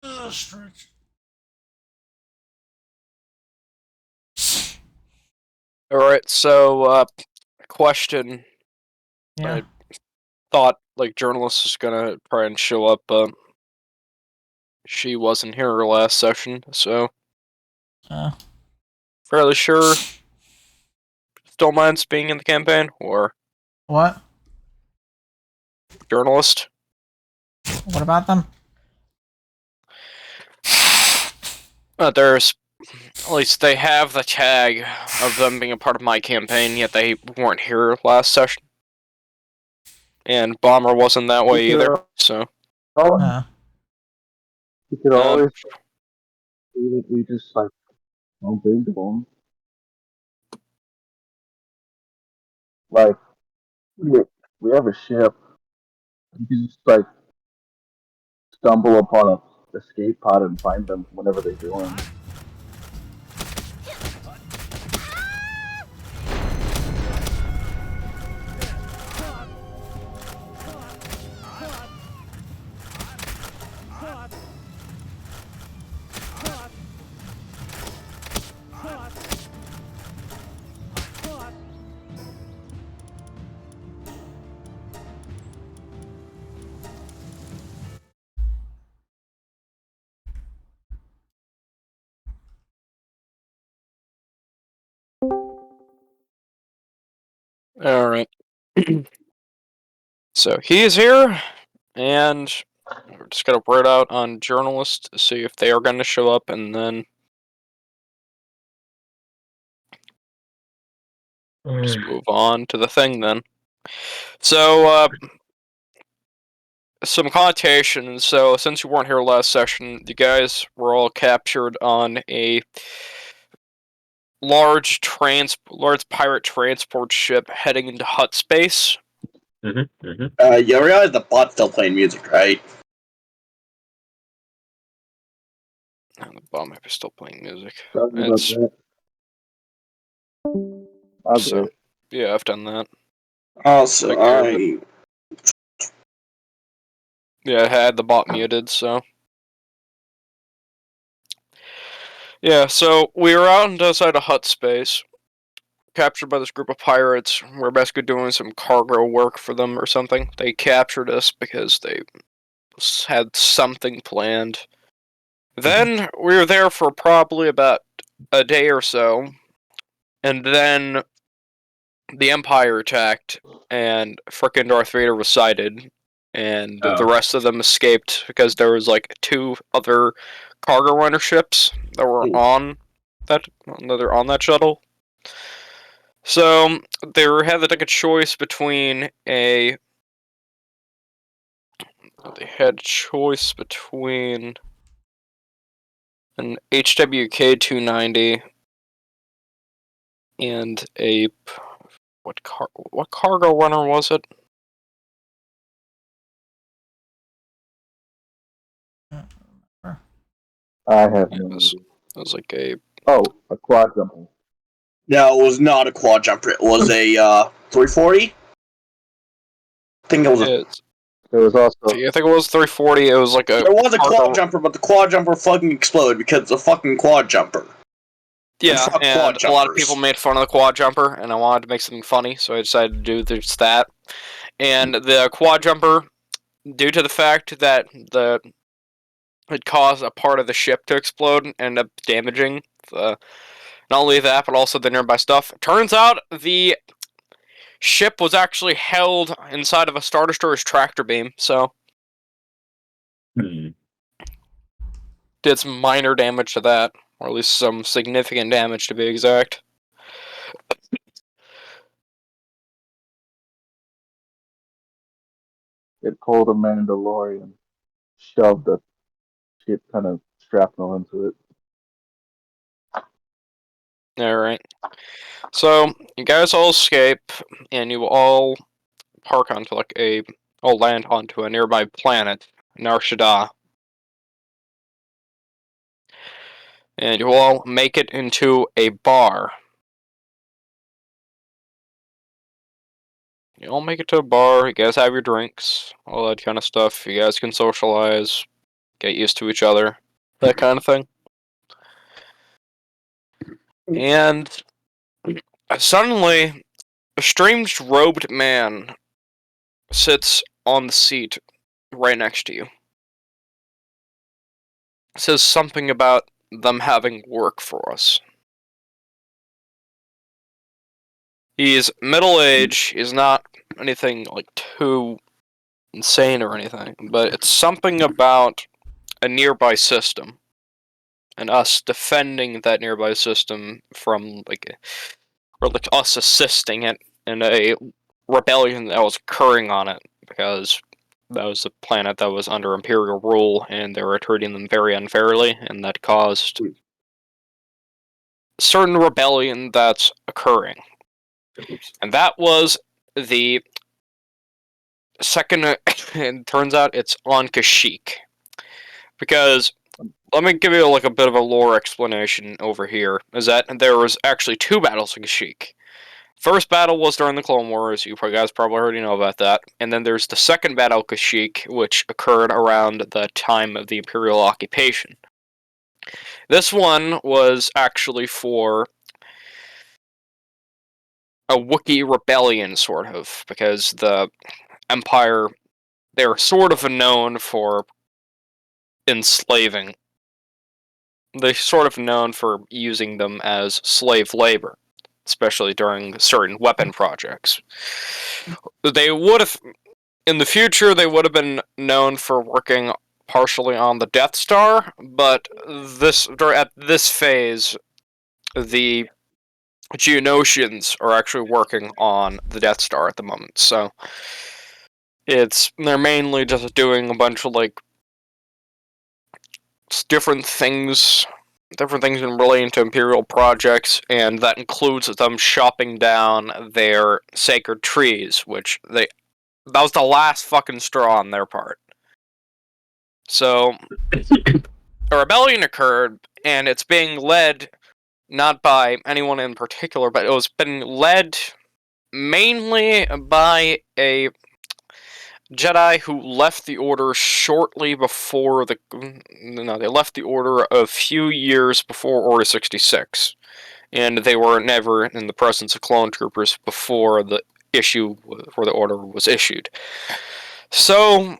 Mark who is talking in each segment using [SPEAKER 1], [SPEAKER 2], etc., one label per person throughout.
[SPEAKER 1] Stretch.
[SPEAKER 2] Alright, so, question.
[SPEAKER 1] Yeah.
[SPEAKER 2] I thought, like, journalist was gonna try and show up, but she wasn't here her last session, so
[SPEAKER 1] Uh,
[SPEAKER 2] fairly sure still minds being in the campaign, or
[SPEAKER 1] what?
[SPEAKER 2] journalist.
[SPEAKER 1] What about them?
[SPEAKER 2] There's, at least they have the tag of them being a part of my campaign, yet they weren't here last session. And Bomber wasn't that way either, so.
[SPEAKER 1] Uh,
[SPEAKER 3] You could always say that we just like don't big to them. Like we have a ship. You can just like stumble upon a escape pod and find them whenever they join.
[SPEAKER 2] Alright. So he is here, and we're just gonna word out on journalist to see if they are gonna show up, and then just move on to the thing then. So, some connotations. So, since you weren't here last session, you guys were all captured on a large pirate transport ship heading into Hut space.
[SPEAKER 4] You realize the bot's still playing music, right?
[SPEAKER 2] And the bot might be still playing music.
[SPEAKER 3] Sorry about
[SPEAKER 2] It's
[SPEAKER 3] that. I'll
[SPEAKER 2] so
[SPEAKER 3] do it.
[SPEAKER 2] yeah, I've done that.
[SPEAKER 4] Also,
[SPEAKER 2] Like, yeah, I had the bot muted, so. Yeah, so we were out outside of Hut space, captured by this group of pirates. We're basically doing some cargo work for them or something. They captured us because they had something planned. Then we were there for probably about a day or so, and then the Empire attacked, and frickin' Darth Vader was sighted, and the rest of them escaped because there was like 2 other cargo runner ships that were on that shuttle. So they had to take a choice between a. They had a choice between an HWK-290 and a what cargo runner was it?
[SPEAKER 3] I have
[SPEAKER 2] It
[SPEAKER 3] no
[SPEAKER 2] was,
[SPEAKER 3] idea.
[SPEAKER 2] it was like a
[SPEAKER 3] A quad jumper.
[SPEAKER 4] no, it was not a quad jumper. It was a 340. I think it was a.
[SPEAKER 2] it,
[SPEAKER 3] There was also
[SPEAKER 2] I think it was 340. It was like a.
[SPEAKER 4] There was a
[SPEAKER 2] cargo,
[SPEAKER 4] quad jumper, but the quad jumper fucking exploded because it's a fucking quad jumper.
[SPEAKER 2] yeah,
[SPEAKER 4] fuck
[SPEAKER 2] and
[SPEAKER 4] quad
[SPEAKER 2] a lot of
[SPEAKER 4] jumpers.
[SPEAKER 2] people made fun of the quad jumper, and I wanted to make something funny, so I decided to do just that. And the quad jumper, due to the fact that it caused a part of the ship to explode and end up damaging the, not only that, but also the nearby stuff. Turns out the ship was actually held inside of a Star Destroyer's tractor beam, so did some minor damage to that, or at least some significant damage to be exact.
[SPEAKER 3] it pulled a Mandalorian, shoved a shit ton of shrapnel into it.
[SPEAKER 2] Alright. So, you guys all escape, and you all park onto land onto a nearby planet, Nar Shaddaa. And you all make it into a bar. You all make it to a bar, you guys have your drinks, all that kind of stuff. You guys can socialize, get used to each other, that kind of thing. And suddenly, a strange robed man sits on the seat right next to you. Says something about them having work for us. He's middle-aged, he's not anything like too insane or anything, but it's something about a nearby system and us defending that nearby system from or us assisting it in a rebellion that was occurring on it, because that was a planet that was under Imperial rule and they were treating them very unfairly, and that caused certain rebellion that's occurring. And that was the second, it turns out it's on Kashyyyk. Because, let me give you like a bit of a lore explanation over here, is that there was actually 2 battles in Kashyyyk. First battle was during the Clone Wars, you guys probably already know about that. And then there's the second battle, Kashyyyk, which occurred around the time of the Imperial occupation. This one was actually for a Wookiee rebellion, sort of, because the Empire, they're sort of known for enslaving. They're sort of known for using them as slave labor, especially during certain weapon projects. They would have, in the future, they would have been known for working partially on the Death Star, but at this phase, the Geonosians are actually working on the Death Star at the moment, so they're mainly just doing a bunch of like different things in relating to Imperial projects, and that includes them chopping down their sacred trees, which that was the last fucking straw on their part. So a rebellion occurred, and it's being led not by anyone in particular, but it was being led mainly by a Jedi who left the Order shortly before they left the Order a few years before Order 66. And they were never in the presence of clone troopers before the Order was issued. So,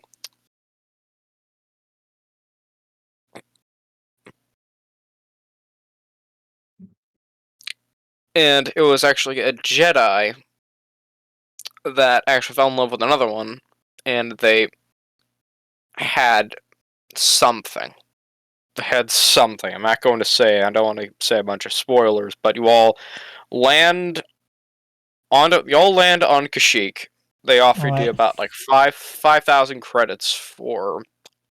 [SPEAKER 2] and it was actually a Jedi that actually fell in love with another one, and they had something. They had something. I'm not going to say, I don't want to say a bunch of spoilers, but you all land on Kashyyyk. They offered you about like 5,000 credits for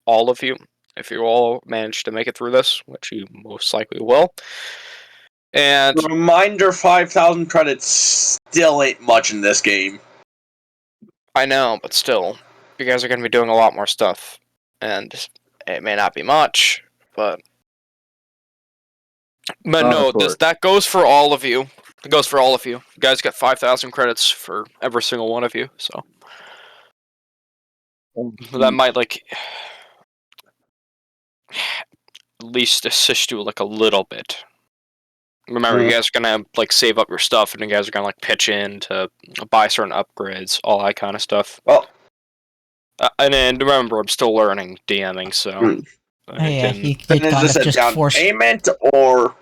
[SPEAKER 2] all of you, if you all manage to make it through this, which you most likely will. And
[SPEAKER 4] reminder, 5,000 credits still ain't much in this game.
[SPEAKER 2] I know, but still, you guys are going to be doing a lot more stuff, and it may not be much, but no, that goes for all of you. It goes for all of you. You guys get 5,000 credits for every single one of you, so that might like at least assist you like a little bit. Remember, you guys are gonna like save up your stuff, and you guys are gonna like pitch in to buy certain upgrades, all that kind of stuff.
[SPEAKER 4] Well,
[SPEAKER 2] and then remember, I'm still learning DMing, so
[SPEAKER 1] he did kind
[SPEAKER 4] is
[SPEAKER 1] of
[SPEAKER 4] this a
[SPEAKER 1] just
[SPEAKER 4] down
[SPEAKER 1] force
[SPEAKER 4] payment, or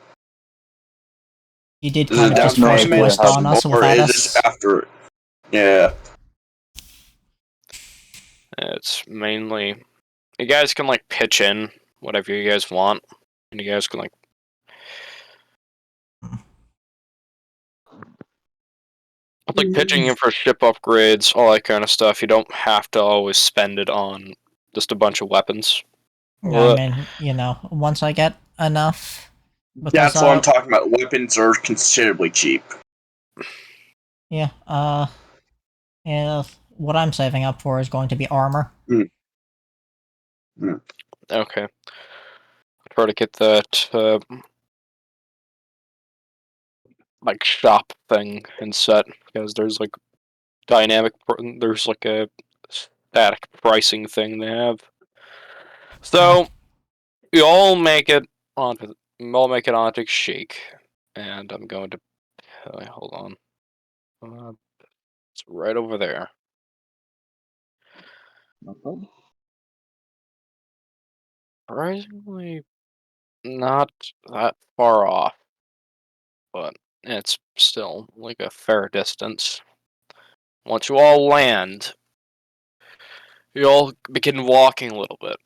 [SPEAKER 1] he did
[SPEAKER 4] is
[SPEAKER 1] kind
[SPEAKER 4] it
[SPEAKER 1] of
[SPEAKER 4] down
[SPEAKER 1] just force
[SPEAKER 4] payment,
[SPEAKER 1] quest on us
[SPEAKER 4] or
[SPEAKER 1] without
[SPEAKER 4] is
[SPEAKER 1] us.
[SPEAKER 4] this after? Yeah,
[SPEAKER 2] it's mainly you guys can like pitch in whatever you guys want, and you guys can like pitching in for ship upgrades, all that kind of stuff. You don't have to always spend it on just a bunch of weapons.
[SPEAKER 1] I mean, once I get enough. Because,
[SPEAKER 4] that's what I'm talking about. Weapons are considerably cheap.
[SPEAKER 1] Yeah, what I'm saving up for is going to be armor.
[SPEAKER 2] Okay. Try to get that like shop thing and set, because there's like there's like a static pricing thing they have. So you all make it onto Shake, and I'm going to hold on. It's right over there.
[SPEAKER 3] Okay.
[SPEAKER 2] Surprisingly, not that far off, but it's still like a fair distance. Once you all land, you all begin walking a little bit.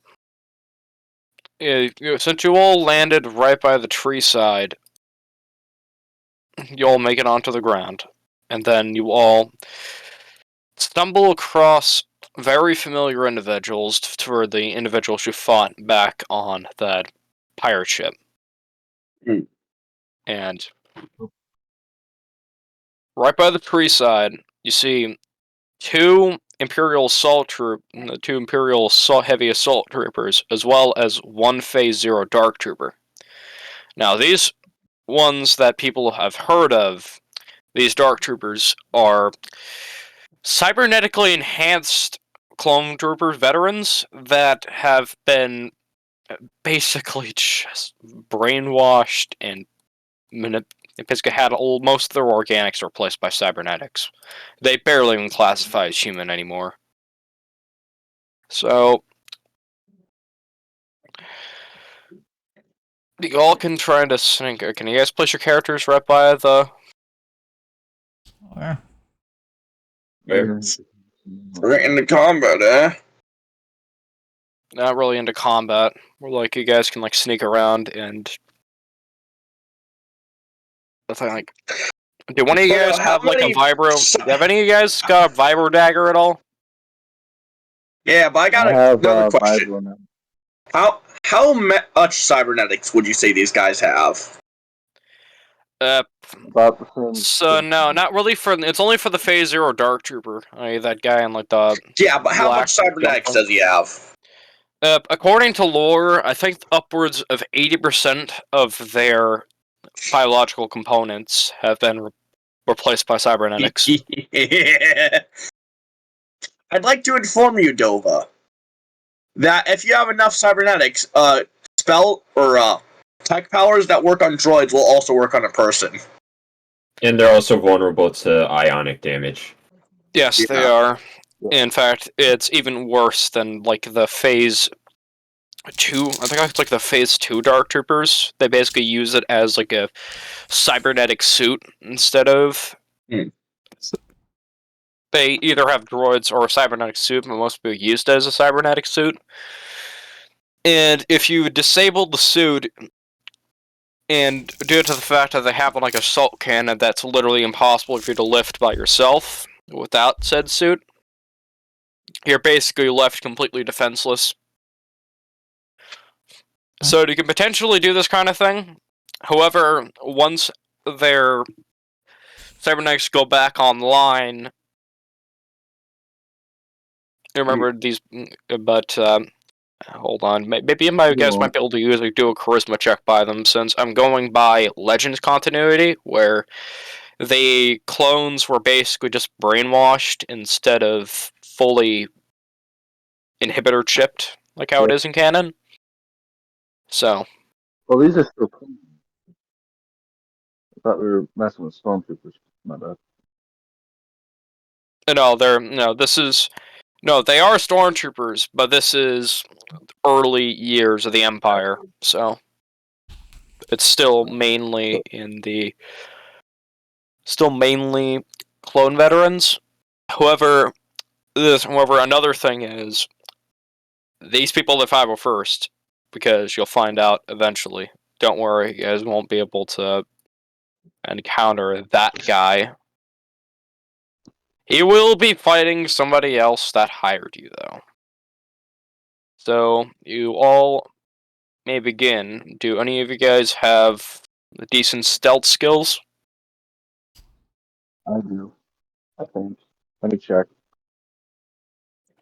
[SPEAKER 2] Since you all landed right by the tree side, you all make it onto the ground, and then you all stumble across very familiar individuals for the individuals you fought back on that pirate ship.
[SPEAKER 4] Hmm.
[SPEAKER 2] And right by the tree side, you see two heavy assault troopers, as well as one Phase Zero Dark Trooper. Now, these ones that people have heard of, these Dark Troopers are cybernetically enhanced clone trooper veterans that have been basically just brainwashed and basically had most of their organics replaced by cybernetics. They barely even classify as human anymore. So you all can try to sync. Can you guys place your characters right by the?
[SPEAKER 1] Or
[SPEAKER 3] Where?
[SPEAKER 4] We're in the combat, eh?
[SPEAKER 2] Not really into combat. We're like you guys can like sneak around and. Like, do one of you guys
[SPEAKER 4] How
[SPEAKER 2] have like a
[SPEAKER 4] many
[SPEAKER 2] vibro?
[SPEAKER 4] si-
[SPEAKER 2] Have any of you guys got a vibro dagger at all?
[SPEAKER 4] Yeah, but I got
[SPEAKER 3] I have
[SPEAKER 4] another question.
[SPEAKER 3] Bible now.
[SPEAKER 4] How much cybernetics would you say these guys have?
[SPEAKER 2] Uh,
[SPEAKER 3] About the same.
[SPEAKER 2] so no, not really for. It's only for the Phase Zero Dark Trooper. That guy in like the
[SPEAKER 4] Yeah, but how
[SPEAKER 2] black
[SPEAKER 4] much cybernetics
[SPEAKER 2] jumper.
[SPEAKER 4] does he have?
[SPEAKER 2] According to lore, I think upwards of 80% of their biological components have been replaced by cybernetics.
[SPEAKER 4] I'd like to inform you, Dovah, that if you have enough cybernetics, spell or tech powers that work on droids will also work on a person.
[SPEAKER 5] And they're also vulnerable to ionic damage.
[SPEAKER 2] Yes, they
[SPEAKER 4] Yeah.
[SPEAKER 2] are. In fact, it's even worse than like the Phase 2. I think it's like the Phase 2 Dark Troopers. They basically use it as like a cybernetic suit instead of.
[SPEAKER 4] Hmm.
[SPEAKER 2] They either have droids or a cybernetic suit, but most people use it as a cybernetic suit. And if you disable the suit, and due to the fact that they have like a assault cannon that's literally impossible for you to lift by yourself without said suit, you're basically left completely defenseless. So you can potentially do this kind of thing. However, once their cybernetics go back online, remember these, but hold on, maybe you guys might be able to do a charisma check by them, since I'm going by Legends continuity, where the clones were basically just brainwashed instead of fully inhibitor chipped, like how it is in canon. So,
[SPEAKER 3] Well, these are still clean. I thought we were messing with stormtroopers. My bad.
[SPEAKER 2] they are stormtroopers, but this is early years of the Empire, so it's still mainly clone veterans. However, another thing is these people live 501st, because you'll find out eventually. Don't worry, you guys won't be able to encounter that guy. He will be fighting somebody else that hired you, though. So, you all may begin. Do any of you guys have decent stealth skills?
[SPEAKER 3] I do. I think. Let me check.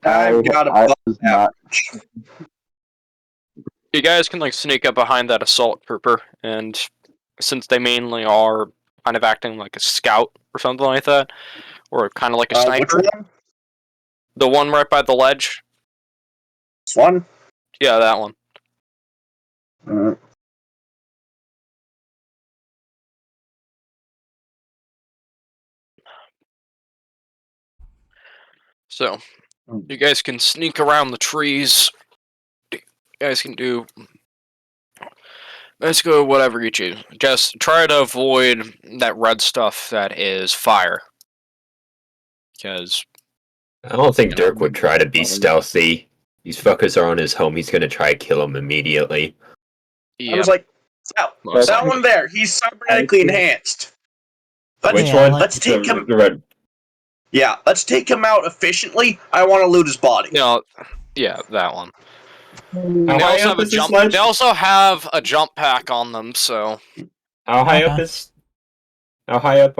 [SPEAKER 4] I've got
[SPEAKER 3] I
[SPEAKER 4] a
[SPEAKER 3] was not.
[SPEAKER 2] You guys can like sneak up behind that assault trooper, and since they mainly are kind of acting like a scout or something like that, or kind of like a
[SPEAKER 4] which
[SPEAKER 2] sniper,
[SPEAKER 4] one?
[SPEAKER 2] the one right by the ledge.
[SPEAKER 4] This one?
[SPEAKER 2] Yeah, that one.
[SPEAKER 4] Uh,
[SPEAKER 2] So, you guys can sneak around the trees. You guys can do basically whatever you choose. Just try to avoid that red stuff that is fire. Because
[SPEAKER 5] I don't think
[SPEAKER 2] You know,
[SPEAKER 5] Dirk would try to be stealthy. These fuckers are on his home. He's gonna try to kill him immediately.
[SPEAKER 4] I was
[SPEAKER 2] yeah,
[SPEAKER 4] like,
[SPEAKER 2] most
[SPEAKER 4] that
[SPEAKER 2] likely.
[SPEAKER 4] one there, he's cybernetically enhanced.
[SPEAKER 5] Which
[SPEAKER 1] Yeah,
[SPEAKER 5] one?
[SPEAKER 1] like-
[SPEAKER 4] Let's take him.
[SPEAKER 5] The red.
[SPEAKER 4] Yeah, let's take him out efficiently. I want to loot his body.
[SPEAKER 2] No, yeah, that one.
[SPEAKER 5] How
[SPEAKER 2] They
[SPEAKER 5] high
[SPEAKER 2] also
[SPEAKER 5] up
[SPEAKER 2] have a
[SPEAKER 5] is this
[SPEAKER 2] jump.
[SPEAKER 5] ledge?
[SPEAKER 2] They also have a jump pack on them, so
[SPEAKER 5] How high up
[SPEAKER 1] Okay.
[SPEAKER 5] is? How high up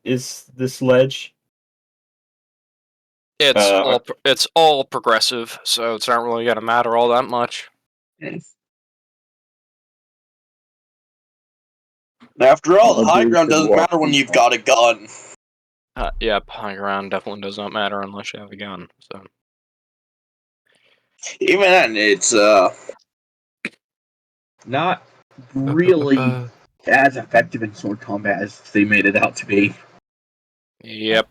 [SPEAKER 5] is this ledge?
[SPEAKER 2] it's all progressive. So it's not really gonna matter all that much.
[SPEAKER 4] After all, the
[SPEAKER 3] I'll
[SPEAKER 4] high
[SPEAKER 3] do
[SPEAKER 4] ground
[SPEAKER 3] some
[SPEAKER 4] doesn't matter when
[SPEAKER 3] walking.
[SPEAKER 4] you've got a gun.
[SPEAKER 2] Yep, high ground definitely does not matter unless you have a gun. So
[SPEAKER 4] Even then, it's not really as effective in sword combat as they made it out to be.
[SPEAKER 2] yep,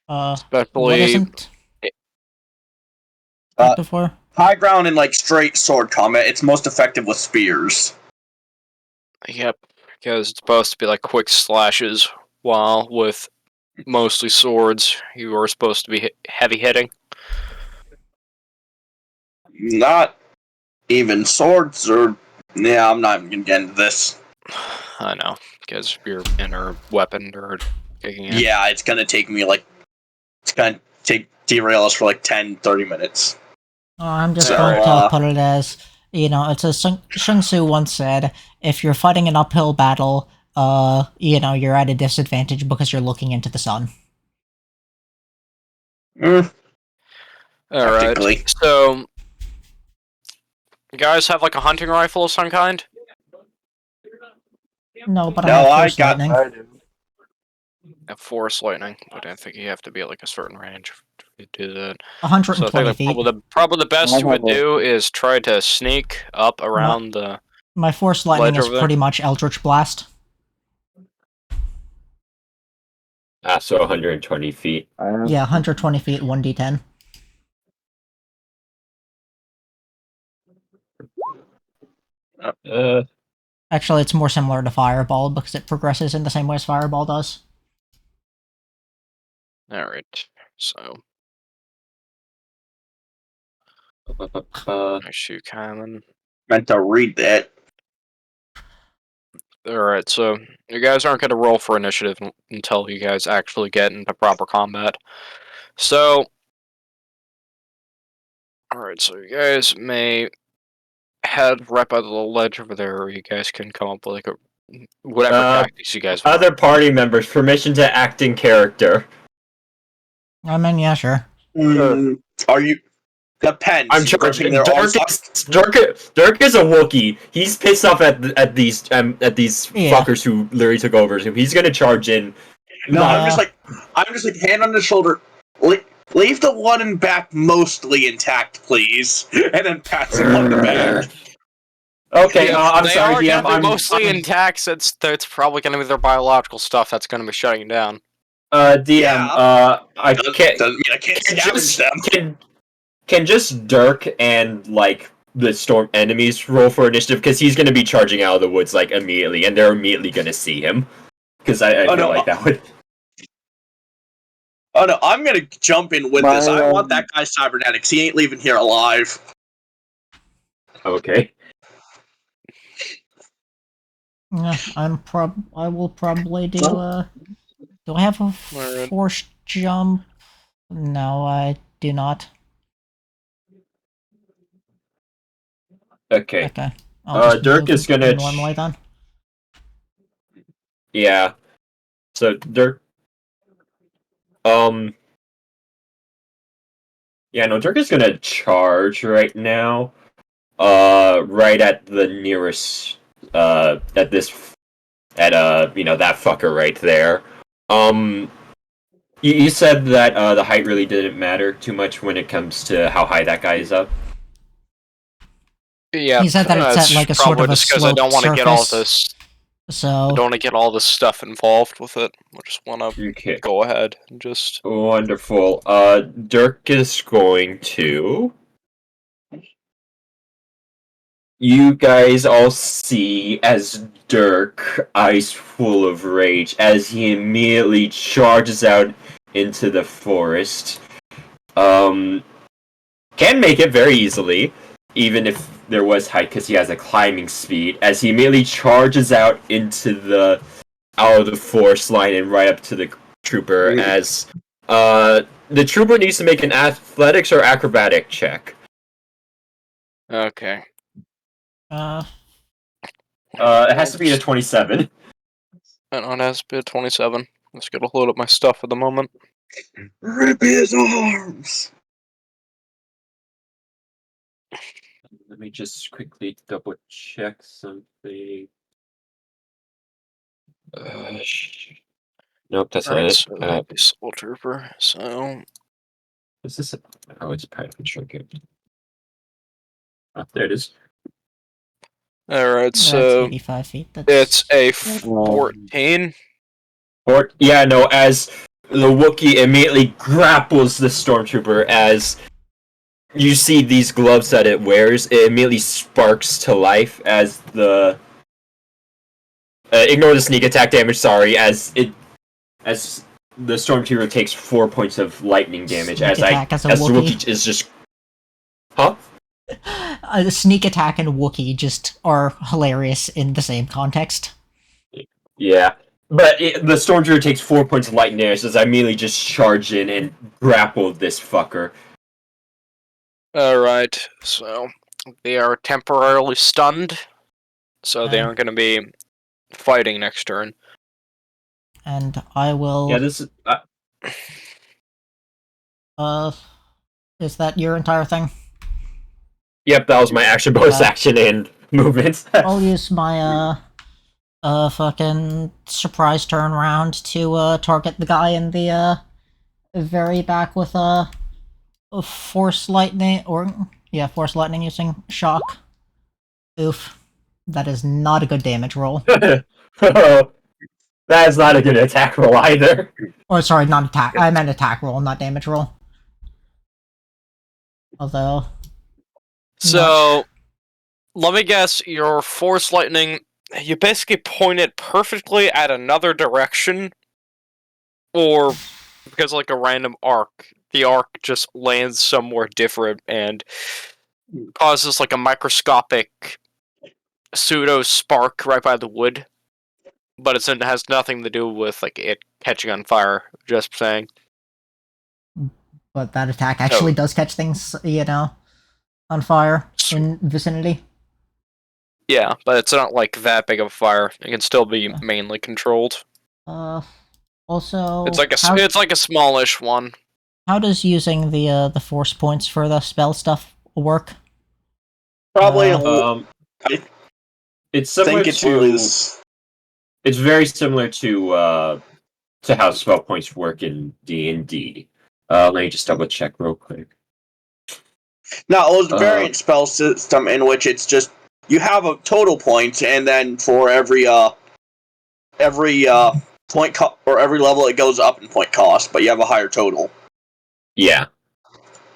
[SPEAKER 1] What
[SPEAKER 2] especially
[SPEAKER 1] isn't
[SPEAKER 2] Uh,
[SPEAKER 1] effective for?
[SPEAKER 4] High ground in like straight sword combat, it's most effective with spears.
[SPEAKER 2] yep, because it's supposed to be like quick slashes, while with mostly swords, you are supposed to be heavy hitting.
[SPEAKER 4] Not even swords or yeah, I'm not even gonna get into this.
[SPEAKER 2] I know, because your inner weapon or kicking in.
[SPEAKER 4] Yeah, it's gonna take me like it's gonna derail us for like 10-30 minutes.
[SPEAKER 1] I'm just
[SPEAKER 4] So,
[SPEAKER 1] going to put it as, it's as Sun Tzu once said, if you're fighting an uphill battle, you're at a disadvantage because you're looking into the sun.
[SPEAKER 2] Alright,
[SPEAKER 4] Practically.
[SPEAKER 2] so you guys have like a hunting rifle of some kind?
[SPEAKER 1] No, but I
[SPEAKER 4] No,
[SPEAKER 1] have
[SPEAKER 4] I
[SPEAKER 1] Force
[SPEAKER 4] got-
[SPEAKER 1] Lightning.
[SPEAKER 3] I do.
[SPEAKER 2] A force lightning, but I think you have to be at like a certain range to do that. So I
[SPEAKER 1] 120
[SPEAKER 2] think
[SPEAKER 1] feet.
[SPEAKER 2] probably the best
[SPEAKER 3] I
[SPEAKER 2] you would
[SPEAKER 3] have a-
[SPEAKER 2] do is try to sneak up around the.
[SPEAKER 1] My Force Lightning
[SPEAKER 2] Ledge
[SPEAKER 1] is
[SPEAKER 2] over there?
[SPEAKER 1] pretty much Eldritch Blast.
[SPEAKER 5] So 120 feet.
[SPEAKER 3] I have
[SPEAKER 1] Yeah, 120 feet, 1d10. Actually, it's more similar to Fireball because it progresses in the same way as Fireball does.
[SPEAKER 2] Alright, so I shoot common.
[SPEAKER 4] Meant to read that.
[SPEAKER 2] Alright, so you guys aren't going to roll for initiative until you guys actually get into proper combat. So, alright, so you guys may head right by the little ledge over there, or you guys can come up with like a whatever tactics you guys want.
[SPEAKER 5] Other party members, permission to act in character.
[SPEAKER 1] I mean, yeah, sure.
[SPEAKER 4] Are you? Depends.
[SPEAKER 5] I'm
[SPEAKER 4] You ripping
[SPEAKER 5] charging.
[SPEAKER 4] their arms
[SPEAKER 5] Dirk
[SPEAKER 4] off?
[SPEAKER 5] Dirk is a Wookiee. He's pissed off at these
[SPEAKER 1] Yeah.
[SPEAKER 5] fuckers who literally took over. So he's gonna charge in.
[SPEAKER 4] No,
[SPEAKER 1] Yeah.
[SPEAKER 4] I'm just like hand on the shoulder. Leave the one in back mostly intact, please, and then pats him on the back.
[SPEAKER 5] Okay, I'm
[SPEAKER 2] they
[SPEAKER 5] sorry,
[SPEAKER 2] are
[SPEAKER 5] DM.
[SPEAKER 2] going to be
[SPEAKER 5] I'm
[SPEAKER 2] mostly intact, since it's probably going to be their biological stuff that's going to be shutting down.
[SPEAKER 5] DM.
[SPEAKER 4] Yeah.
[SPEAKER 5] I can't.
[SPEAKER 4] Doesn't mean I can't scavenge them.
[SPEAKER 5] Can just Dirk and like the storm enemies roll for initiative because he's gonna be charging out of the woods like immediately, and they're immediately gonna see him. Because I feel like that would.
[SPEAKER 4] Oh no, I'm gonna jump in with this. I want that guy cybernetics. He ain't leaving here alive.
[SPEAKER 5] Okay.
[SPEAKER 1] Yeah, I will probably do, do I have a
[SPEAKER 2] Alright.
[SPEAKER 1] force jump? No, I do not.
[SPEAKER 5] Okay.
[SPEAKER 1] Okay. I'll just
[SPEAKER 5] Dirk
[SPEAKER 1] move
[SPEAKER 5] is gonna
[SPEAKER 1] normally then.
[SPEAKER 5] Yeah. So Dirk. Yeah, no, Dirk is gonna charge right now. Right at the nearest. At this. At that fucker right there. You said that the height really didn't matter too much when it comes to how high that guy is up.
[SPEAKER 2] Yeah,
[SPEAKER 1] He said that it's
[SPEAKER 2] that's
[SPEAKER 1] at like a sort
[SPEAKER 2] probably
[SPEAKER 1] of a
[SPEAKER 2] just because I don't
[SPEAKER 1] sloped
[SPEAKER 2] want to get all
[SPEAKER 1] surface.
[SPEAKER 2] this. I
[SPEAKER 1] So
[SPEAKER 2] don't want to get all this stuff involved with it. I just want to
[SPEAKER 5] Okay.
[SPEAKER 2] go ahead and just.
[SPEAKER 5] Wonderful. Dirk is going to. You guys all see as Dirk, eyes full of rage, as he immediately charges out into the forest. Can make it very easily, even if there was height, because he has a climbing speed. As he immediately charges out out of the forest line and right up to the trooper. As the trooper needs to make an athletics or acrobatic check.
[SPEAKER 2] Okay.
[SPEAKER 1] uh
[SPEAKER 5] It has to be a 27.
[SPEAKER 2] And on has to be a 27. Let's get a load up my stuff at the moment.
[SPEAKER 4] Rip his arms!
[SPEAKER 5] Let me just quickly double check something. Nope, that's not
[SPEAKER 2] Alright,
[SPEAKER 5] it.
[SPEAKER 2] so that'd be Soul Trooper. So.
[SPEAKER 5] Is this? Oh, it's part of the trinket. Oh, there it is.
[SPEAKER 2] Alright,
[SPEAKER 1] that's
[SPEAKER 2] so
[SPEAKER 1] 85 feet.
[SPEAKER 2] it's
[SPEAKER 1] That's
[SPEAKER 2] a 14.
[SPEAKER 5] Or yeah, no. As the Wookiee immediately grapples the stormtrooper, as you see these gloves that it wears, it immediately sparks to life as the. Ignore the sneak attack damage. Sorry, as the stormtrooper takes 4 points of lightning damage.
[SPEAKER 1] Sneak attack as a
[SPEAKER 5] the
[SPEAKER 1] Wookiee.
[SPEAKER 5] Wookiee is just. Huh?
[SPEAKER 1] A sneak attack and Wookiee just are hilarious in the same context.
[SPEAKER 5] Yeah. But the stormtrooper takes 4 points of lightning damage as I immediately just charge in and grapple this fucker.
[SPEAKER 2] Alright, so they are temporarily stunned, so they aren't going to be fighting next turn.
[SPEAKER 1] And I will.
[SPEAKER 5] Yeah, this is.
[SPEAKER 1] Is that your entire thing?
[SPEAKER 5] Yep, that was my action, bonus action, and movements.
[SPEAKER 1] I'll use my fucking surprise turn round to target the guy in the very back with force lightning force lightning using shock. Oof. That is not a good damage roll.
[SPEAKER 5] That is not a good attack roll either.
[SPEAKER 1] Or sorry, not attack. I meant attack roll, not damage roll. Although.
[SPEAKER 2] So, let me guess, your force lightning, you basically point it perfectly at another direction, or because like a random arc, the arc just lands somewhere different and causes like a microscopic pseudo spark right by the wood, but it has nothing to do with like it catching on fire. Just saying.
[SPEAKER 1] But that attack actually does catch things, on fire in vicinity.
[SPEAKER 2] Yeah, but it's not like that big of a fire. It can still be mainly controlled.
[SPEAKER 1] Also,
[SPEAKER 2] it's like a smallish one.
[SPEAKER 1] How does using the force points for the spell stuff work?
[SPEAKER 4] Probably.
[SPEAKER 5] It's similar It's very similar to how spell points work in D&D. Let me just double check real quick.
[SPEAKER 4] Now, it was a variant spell system in which it's just you have a total point, and then for every point or every level, it goes up in point cost, but you have a higher total.
[SPEAKER 5] Yeah.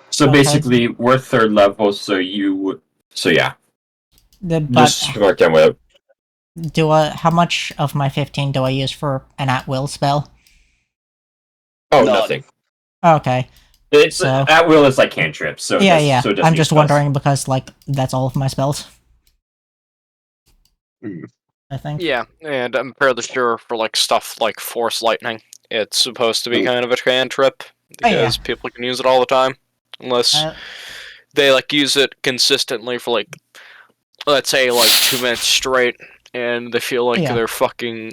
[SPEAKER 5] So basically, we're third level, so yeah. Just mark down with it.
[SPEAKER 1] How much of my 15 do I use for an at-will spell?
[SPEAKER 5] Oh, nothing.
[SPEAKER 1] Okay.
[SPEAKER 5] At will is like cantrip, so
[SPEAKER 1] yeah.
[SPEAKER 5] So
[SPEAKER 1] I'm just wondering because like that's all of my spells. I think.
[SPEAKER 2] Yeah, and I'm fairly sure for like stuff like force lightning, it's supposed to be kind of a cantrip because people can use it all the time, unless they like use it consistently for like, let's say like 2 minutes straight, and they feel like they're fucking.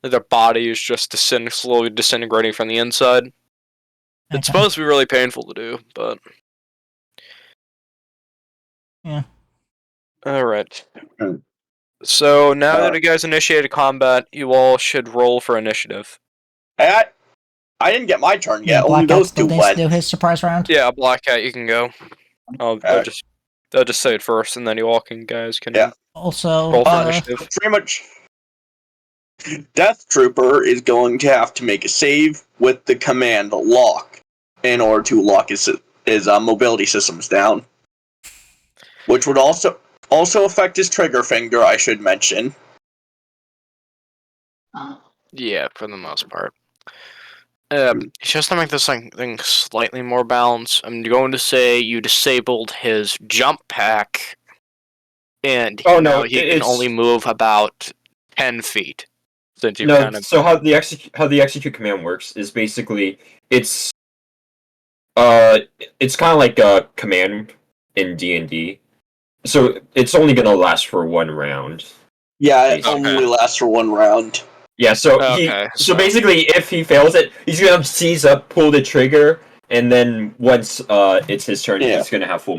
[SPEAKER 2] Their body is just slowly disintegrating from the inside. Okay. It's supposed to be really painful to do, but.
[SPEAKER 1] Yeah.
[SPEAKER 2] Alright. So, now that you guys initiated combat, you all should roll for initiative.
[SPEAKER 4] I didn't get my turn yet. Only
[SPEAKER 1] Black Cat
[SPEAKER 4] those
[SPEAKER 1] still
[SPEAKER 4] two
[SPEAKER 1] needs to
[SPEAKER 4] went.
[SPEAKER 1] do his surprise round.
[SPEAKER 2] Yeah, Black Cat, you can go. I'll just I'll just say it first, and then you all guys can
[SPEAKER 4] Yeah.
[SPEAKER 1] Also,
[SPEAKER 2] roll for initiative.
[SPEAKER 4] Pretty much, Death Trooper is going to have to make a save with the command lock in order to lock his mobility systems down, which would also affect his trigger finger. I should mention.
[SPEAKER 2] Yeah, for the most part. Just to make this thing slightly more balanced, I'm going to say you disabled his jump pack, and now he can only move about 10 feet. Since you
[SPEAKER 5] So how the execute command works is basically it's kind of like a command in D&D. So it's only gonna last for one round.
[SPEAKER 4] Yeah, it only lasts for one round.
[SPEAKER 5] Yeah, so basically, if he fails it, he's gonna seize up, pull the trigger, and then once it's his turn, he's gonna have full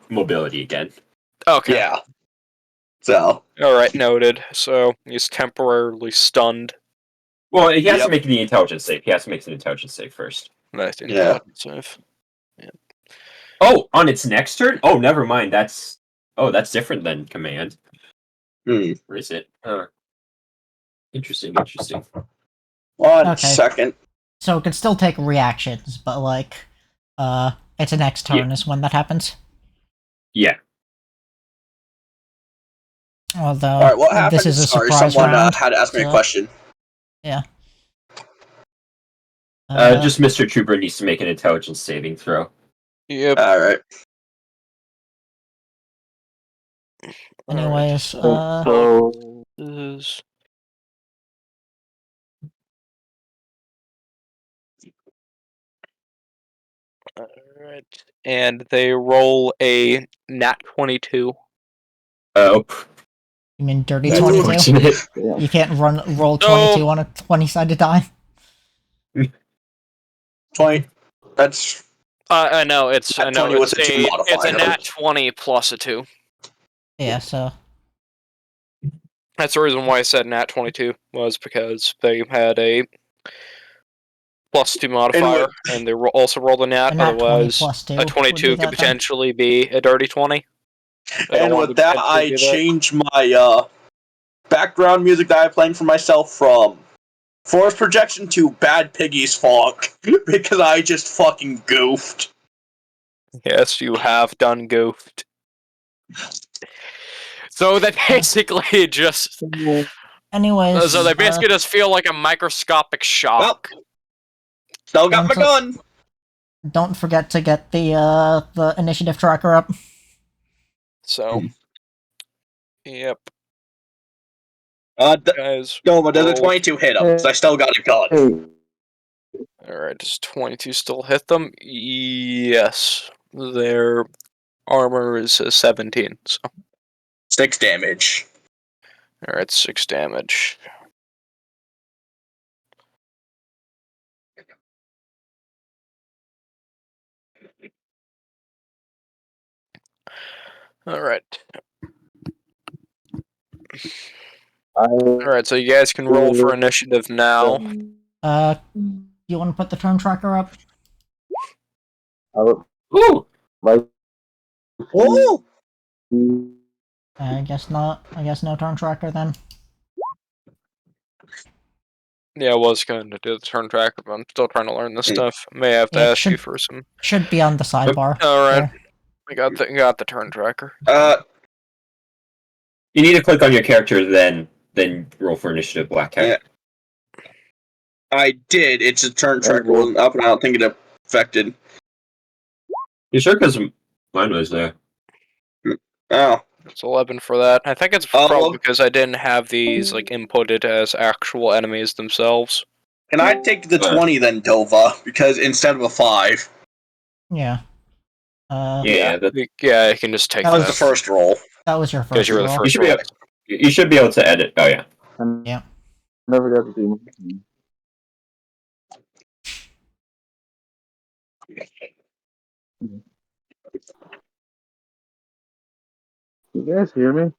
[SPEAKER 5] mobility again.
[SPEAKER 2] Okay.
[SPEAKER 4] Yeah. So.
[SPEAKER 2] Alright, noted. So, he's temporarily stunned.
[SPEAKER 5] Well, he has to make the intelligence save. He has to make an intelligence save first.
[SPEAKER 2] Nice intelligence save. Yeah.
[SPEAKER 5] Oh, on its next turn? Oh, never mind. That's different than command.
[SPEAKER 4] Where
[SPEAKER 5] is it? Interesting.
[SPEAKER 4] One second.
[SPEAKER 1] So it can still take reactions, but like, its next turn is when that happens.
[SPEAKER 5] Yeah.
[SPEAKER 1] Although,
[SPEAKER 4] all right, what happened?
[SPEAKER 1] This is a surprise
[SPEAKER 4] someone
[SPEAKER 1] round,
[SPEAKER 4] had to ask me a question.
[SPEAKER 1] Yeah.
[SPEAKER 5] Just Mr. Trooper needs to make an intelligence saving throw.
[SPEAKER 2] Yep.
[SPEAKER 4] All right.
[SPEAKER 1] Anyways,
[SPEAKER 2] Alright. And they roll a nat 22.
[SPEAKER 5] Oh.
[SPEAKER 1] You mean dirty
[SPEAKER 5] That's
[SPEAKER 1] 22?
[SPEAKER 5] unfortunate.
[SPEAKER 1] You can't roll 22 on a 20-sided die?
[SPEAKER 4] 20. That's.
[SPEAKER 2] I know, it's a
[SPEAKER 4] modifier.
[SPEAKER 2] nat 20 plus a 2.
[SPEAKER 1] Yeah, so.
[SPEAKER 2] That's the reason why I said nat 22, was because they had a +2 modifier, and they also rolled a nat, otherwise a 22 could potentially be a dirty 20.
[SPEAKER 4] And with that, I changed my background music that I'm playing for myself from Force Projection to Bad Piggy's Funk, because I just fucking goofed.
[SPEAKER 2] Yes, you have done goofed. So that basically just...
[SPEAKER 1] Anyways...
[SPEAKER 2] So they basically just feel like a microscopic shock.
[SPEAKER 4] Well, still got my gun!
[SPEAKER 1] Don't forget to get the initiative tracker up.
[SPEAKER 2] So... Yep.
[SPEAKER 4] Guys, Dovah, does a 22 hit him? Because I still got a gun.
[SPEAKER 2] Alright, does 22 still hit them? Yes. Their armor is 17, so...
[SPEAKER 4] 6 damage.
[SPEAKER 2] Alright, 6 damage. Alright. Alright, so you guys can roll for initiative now.
[SPEAKER 1] You want to put the turn tracker up?
[SPEAKER 5] Ooh!
[SPEAKER 4] Ooh!
[SPEAKER 1] I guess not. I guess no turn tracker then.
[SPEAKER 2] Yeah, I was going to do the turn tracker, but I'm still trying to learn this stuff. May have to ask you for some...
[SPEAKER 1] Should be on the sidebar.
[SPEAKER 2] Alright. I got the turn tracker.
[SPEAKER 5] You need to click on your character, then roll for initiative, Black Cat.
[SPEAKER 4] Yeah. I did. It's a turn tracker wasn't up, and I don't think it affected.
[SPEAKER 5] You sure? Because mine was there.
[SPEAKER 4] Oh.
[SPEAKER 2] It's 11 for that. I think it's probably because I didn't have these like inputted as actual enemies themselves.
[SPEAKER 4] Can I take the 20 then, Dovah? Because instead of a 5.
[SPEAKER 1] Yeah.
[SPEAKER 2] Yeah, I can just take that.
[SPEAKER 4] That was the first roll.
[SPEAKER 1] That was your first
[SPEAKER 2] Because you were the
[SPEAKER 1] roll.
[SPEAKER 2] first roll.
[SPEAKER 5] You should be able to edit. Oh, yeah.
[SPEAKER 1] Yeah.
[SPEAKER 3] Never got to do You guys hear me?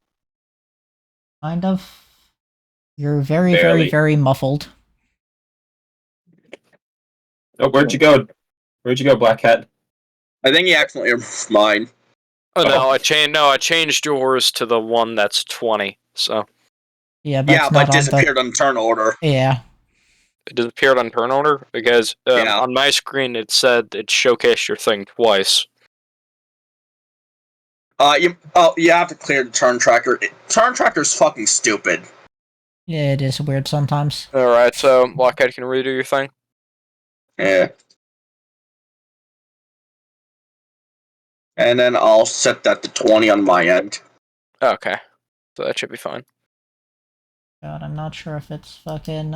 [SPEAKER 1] Kind of. You're very,
[SPEAKER 5] Barely.
[SPEAKER 1] very, very muffled.
[SPEAKER 5] Oh, where'd you go? Where'd you go, Black Cat?
[SPEAKER 4] I think he accidentally removed mine.
[SPEAKER 2] Oh no, I changed yours to the one that's 20. So
[SPEAKER 1] Yeah, but
[SPEAKER 4] Yeah,
[SPEAKER 1] it's
[SPEAKER 4] but
[SPEAKER 1] not on the.
[SPEAKER 4] disappeared on turn order.
[SPEAKER 1] Yeah.
[SPEAKER 2] it disappeared on turn order because
[SPEAKER 4] Yeah.
[SPEAKER 2] on my screen it said it showcased your thing twice.
[SPEAKER 4] You have to clear the turn tracker. Turn tracker's fucking stupid.
[SPEAKER 1] Yeah, it is weird sometimes.
[SPEAKER 2] All right, so Lockhead can redo your thing.
[SPEAKER 4] Yeah. And then I'll set that to 20 on my end.
[SPEAKER 2] Okay, so that should be fine.
[SPEAKER 1] God, I'm not sure if it's fucking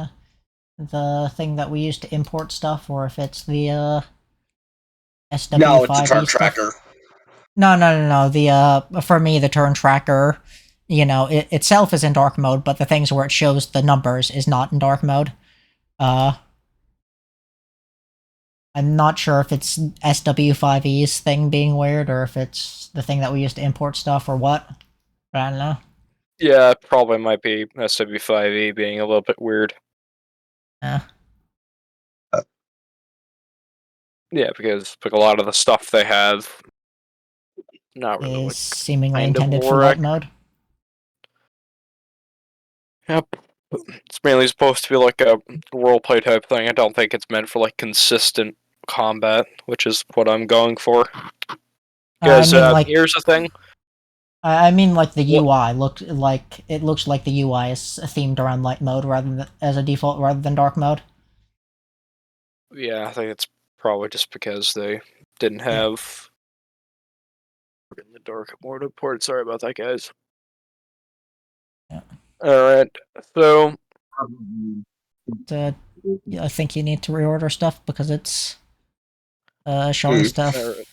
[SPEAKER 1] the thing that we use to import stuff or if it's the SW5e
[SPEAKER 4] No, it's a turn
[SPEAKER 1] stuff.
[SPEAKER 4] tracker.
[SPEAKER 1] No. The for me the turn tracker, it itself is in dark mode, but the things where it shows the numbers is not in dark mode. I'm not sure if it's SW5e's thing being weird or if it's the thing that we use to import stuff or what. But I don't know.
[SPEAKER 2] Yeah, it probably might be SW5e being a little bit weird.
[SPEAKER 1] Yeah.
[SPEAKER 2] Yeah, because like a lot of the stuff they have, not really
[SPEAKER 1] Is seemingly
[SPEAKER 2] kind of
[SPEAKER 1] intended for
[SPEAKER 2] work.
[SPEAKER 1] light mode.
[SPEAKER 2] Yep. It's mainly supposed to be like a roleplay type thing. I don't think it's meant for like consistent combat, which is what I'm going for.
[SPEAKER 1] I
[SPEAKER 2] Because
[SPEAKER 1] mean, like,
[SPEAKER 2] here's the thing.
[SPEAKER 1] the
[SPEAKER 2] What-
[SPEAKER 1] UI looks like the UI is themed around light mode rather than as a default rather than dark mode.
[SPEAKER 2] Yeah, I think it's probably just because they didn't have in the dark mode port. Sorry about that, guys.
[SPEAKER 1] Yeah.
[SPEAKER 2] All right, so
[SPEAKER 1] I think you need to reorder stuff because it's showing stuff,
[SPEAKER 2] Alright.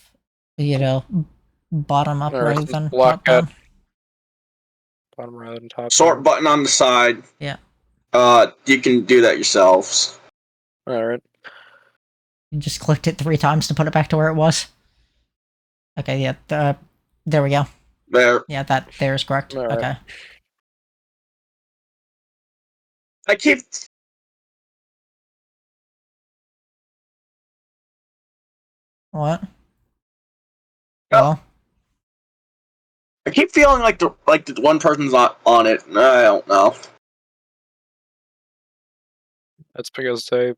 [SPEAKER 1] bottom up
[SPEAKER 2] Alright,
[SPEAKER 1] rather
[SPEAKER 2] since
[SPEAKER 1] than
[SPEAKER 2] Black
[SPEAKER 1] top down.
[SPEAKER 2] bottom rather than top.
[SPEAKER 4] Sort
[SPEAKER 2] down.
[SPEAKER 4] button on the side.
[SPEAKER 1] Yeah.
[SPEAKER 4] You can do that yourselves.
[SPEAKER 2] All right.
[SPEAKER 1] You just clicked it 3 times to put it back to where it was. Okay, yeah. There we go.
[SPEAKER 4] There.
[SPEAKER 1] Yeah, that there is correct.
[SPEAKER 2] All right.
[SPEAKER 1] Okay.
[SPEAKER 4] I keep
[SPEAKER 1] What?
[SPEAKER 4] Oh.
[SPEAKER 1] Well,
[SPEAKER 4] I keep feeling like the one person's on it. I don't know.
[SPEAKER 2] That's because they.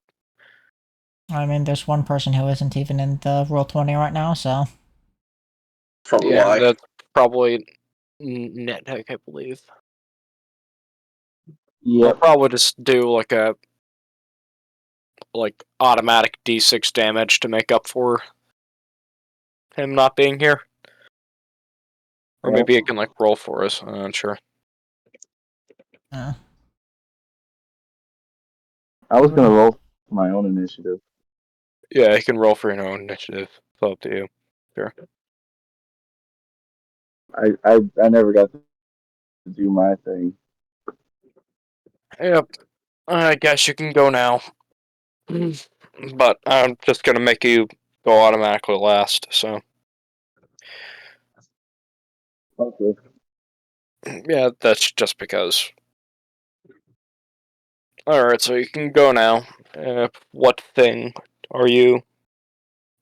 [SPEAKER 1] I mean, there's one person who isn't even in the Roll20 right now, so.
[SPEAKER 4] Probably
[SPEAKER 2] Yeah,
[SPEAKER 4] why.
[SPEAKER 2] that's probably NetHack, I believe. I'll
[SPEAKER 3] Yep.
[SPEAKER 2] probably just do like a automatic D6 damage to make up for him not being here. Or
[SPEAKER 3] Yeah.
[SPEAKER 2] maybe it can like roll for us. I'm not sure.
[SPEAKER 1] Uh,
[SPEAKER 3] I was gonna roll for my own initiative.
[SPEAKER 2] Yeah, you can roll for your own initiative. It's up to you. Sure.
[SPEAKER 3] I never got to do my thing.
[SPEAKER 2] Yep. I guess you can go now. But I'm just gonna make you go automatically last, so.
[SPEAKER 3] Okay.
[SPEAKER 2] Yeah, that's just because. Alright, so you can go now. What thing are you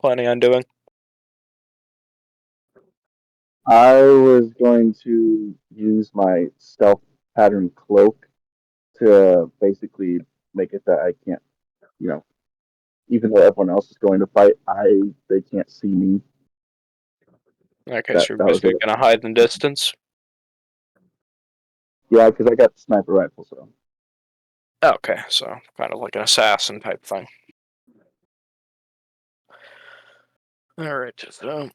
[SPEAKER 2] planning on doing?
[SPEAKER 3] I was going to use my stealth pattern cloak to basically make it that I can't, even though everyone else is going to fight, they can't see me.
[SPEAKER 2] Okay,
[SPEAKER 3] That
[SPEAKER 2] so you're
[SPEAKER 3] that was
[SPEAKER 2] basically
[SPEAKER 3] it.
[SPEAKER 2] gonna hide in distance.
[SPEAKER 3] Yeah, because I got the sniper rifle, so.
[SPEAKER 2] Okay, so kind of like an assassin type thing. Alright, so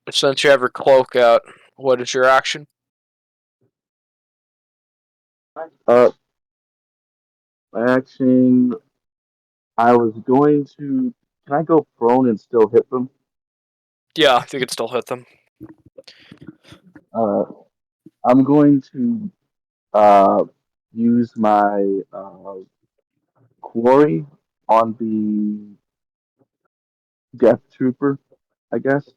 [SPEAKER 2] since you have your cloak out, what is your action?
[SPEAKER 3] My action. I was going to. Can I go prone and still hit them?
[SPEAKER 2] Yeah, you can still hit them.
[SPEAKER 3] Uh, I'm going to use my quarry on the Death Trooper, I guess.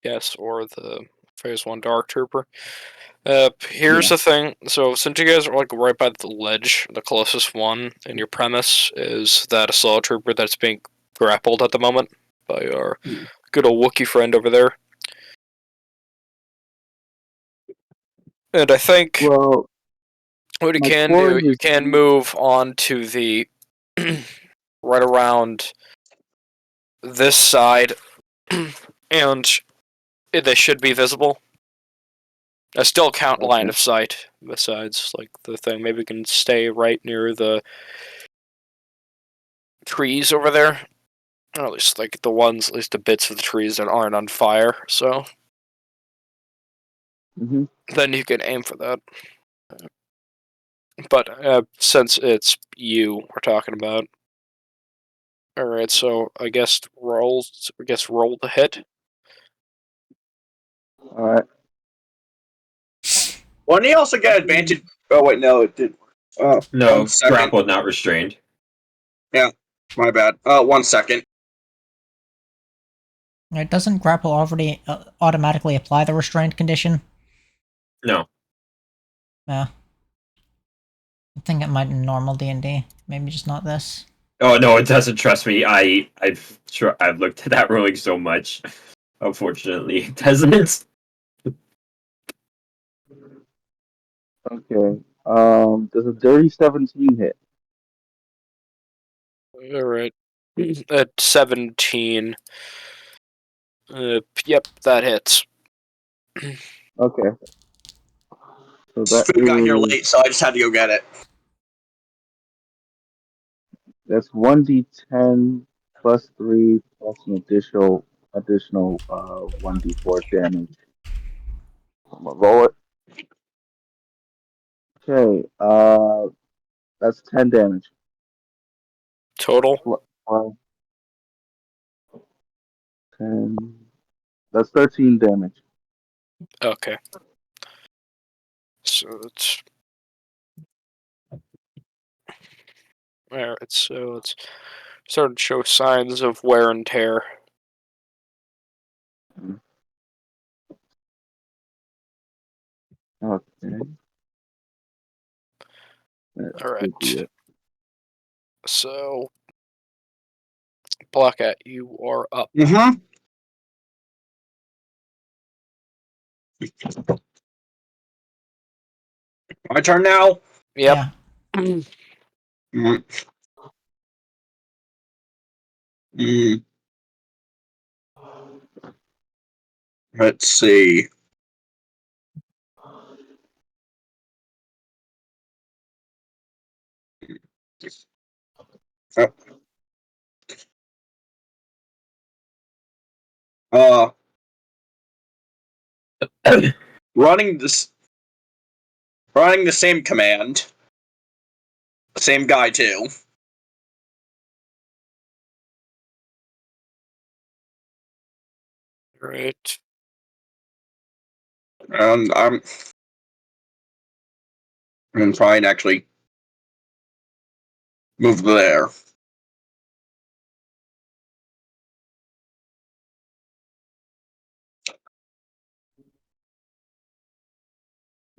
[SPEAKER 2] Yes, or the Phase 1 Dark Trooper. Here's
[SPEAKER 3] Yeah.
[SPEAKER 2] the thing. So, since you guys are like right by the ledge, the closest one in your premise is that assault trooper that's being grappled at the moment by your good old Wookiee friend over there. And I think
[SPEAKER 3] Well,
[SPEAKER 2] what you
[SPEAKER 3] my
[SPEAKER 2] can do,
[SPEAKER 3] quarry
[SPEAKER 2] you
[SPEAKER 3] is
[SPEAKER 2] can move on to the right around this side, and they should be visible. I still count line
[SPEAKER 3] okay.
[SPEAKER 2] of sight. Besides, like the thing, maybe we can stay right near the trees over there. Or at least like the ones, at least the bits of the trees that aren't on fire. So
[SPEAKER 3] Hmm.
[SPEAKER 2] then you can aim for that. But since it's you we're talking about, all right. So I guess roll. I guess roll to hit.
[SPEAKER 3] All right.
[SPEAKER 4] Wouldn't he also get advantage? Oh wait, no, it did. One
[SPEAKER 5] No,
[SPEAKER 4] second.
[SPEAKER 5] grappled, not restrained.
[SPEAKER 4] Yeah, my bad. 1 second.
[SPEAKER 1] It doesn't grapple already automatically apply the restraint condition?
[SPEAKER 5] No.
[SPEAKER 1] Yeah. I think it might in normal D&D. Maybe just not this.
[SPEAKER 5] Oh no, it doesn't. Trust me. I've looked at that ruling so much. Unfortunately, it doesn't.
[SPEAKER 3] Okay. Does a dirty 17 hit?
[SPEAKER 2] All right. At 17. Yep, that hits.
[SPEAKER 3] Okay. So that
[SPEAKER 4] Food got here
[SPEAKER 3] is
[SPEAKER 4] late, so I just had to go get it.
[SPEAKER 3] that's 1d10 plus 3 plus an additional 1d4 damage. I'm gonna roll it. Okay. That's 10 damage.
[SPEAKER 2] Total.
[SPEAKER 3] 5, 10. That's 13 damage.
[SPEAKER 2] Okay. So it's alright. So it's starting to show signs of wear and tear.
[SPEAKER 3] Okay. That
[SPEAKER 2] All
[SPEAKER 3] should be
[SPEAKER 2] right.
[SPEAKER 3] it.
[SPEAKER 2] So Blackout, you are up.
[SPEAKER 4] Mm-hmm. My turn now.
[SPEAKER 2] Yep.
[SPEAKER 1] Yeah.
[SPEAKER 4] Mm. Mm. Let's see. Uh, uh, running this, running the same command, same guy too.
[SPEAKER 2] Right.
[SPEAKER 4] And I'm gonna try and actually move there.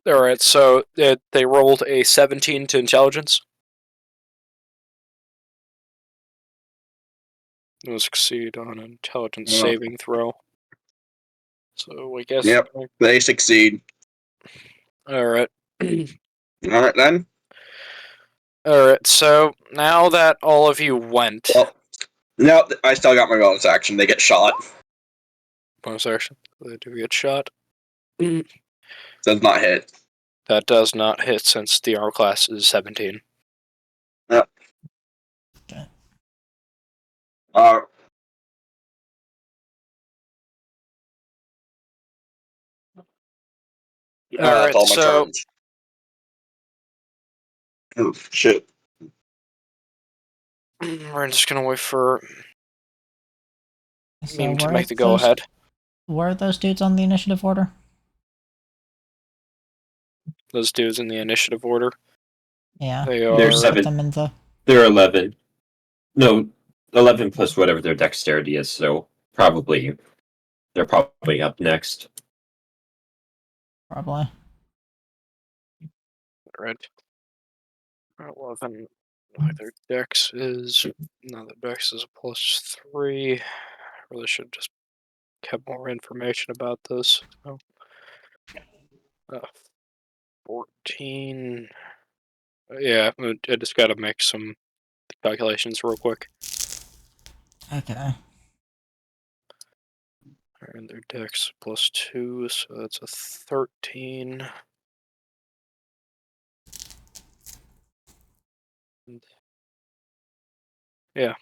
[SPEAKER 2] All right. So they rolled a 17 to intelligence. They'll succeed on an intelligence
[SPEAKER 4] Yeah.
[SPEAKER 2] saving throw. So I guess.
[SPEAKER 4] Yep, they succeed.
[SPEAKER 2] All right.
[SPEAKER 4] All right then.
[SPEAKER 2] All right. So now that all of you went,
[SPEAKER 4] Well, no, I still got my bonus action. They get shot.
[SPEAKER 2] bonus action. They do get shot.
[SPEAKER 4] Does not hit.
[SPEAKER 2] That does not hit since the armor class is 17.
[SPEAKER 4] Yep.
[SPEAKER 1] Okay.
[SPEAKER 4] Uh,
[SPEAKER 2] All
[SPEAKER 4] that's
[SPEAKER 2] right.
[SPEAKER 4] all my
[SPEAKER 2] So
[SPEAKER 4] turns. Oh, shit.
[SPEAKER 2] we're just gonna wait for
[SPEAKER 1] So
[SPEAKER 2] Meme to
[SPEAKER 1] where
[SPEAKER 2] make
[SPEAKER 1] are
[SPEAKER 2] the go ahead.
[SPEAKER 1] where are those dudes on the initiative order?
[SPEAKER 2] Those dudes in the initiative order.
[SPEAKER 1] Yeah.
[SPEAKER 2] They
[SPEAKER 5] They're
[SPEAKER 2] are.
[SPEAKER 1] Put
[SPEAKER 5] 7.
[SPEAKER 1] them in the...
[SPEAKER 5] They're 11. No, 11 plus whatever their dexterity is. So they're probably up next.
[SPEAKER 1] Probably.
[SPEAKER 2] Right. 11. Their dex is. No, the dex is a +3. Really should just have more information about this. Oh. 14. Yeah, I just gotta make some calculations real quick.
[SPEAKER 1] Okay.
[SPEAKER 2] And their dex +2, so that's a 13. Yeah.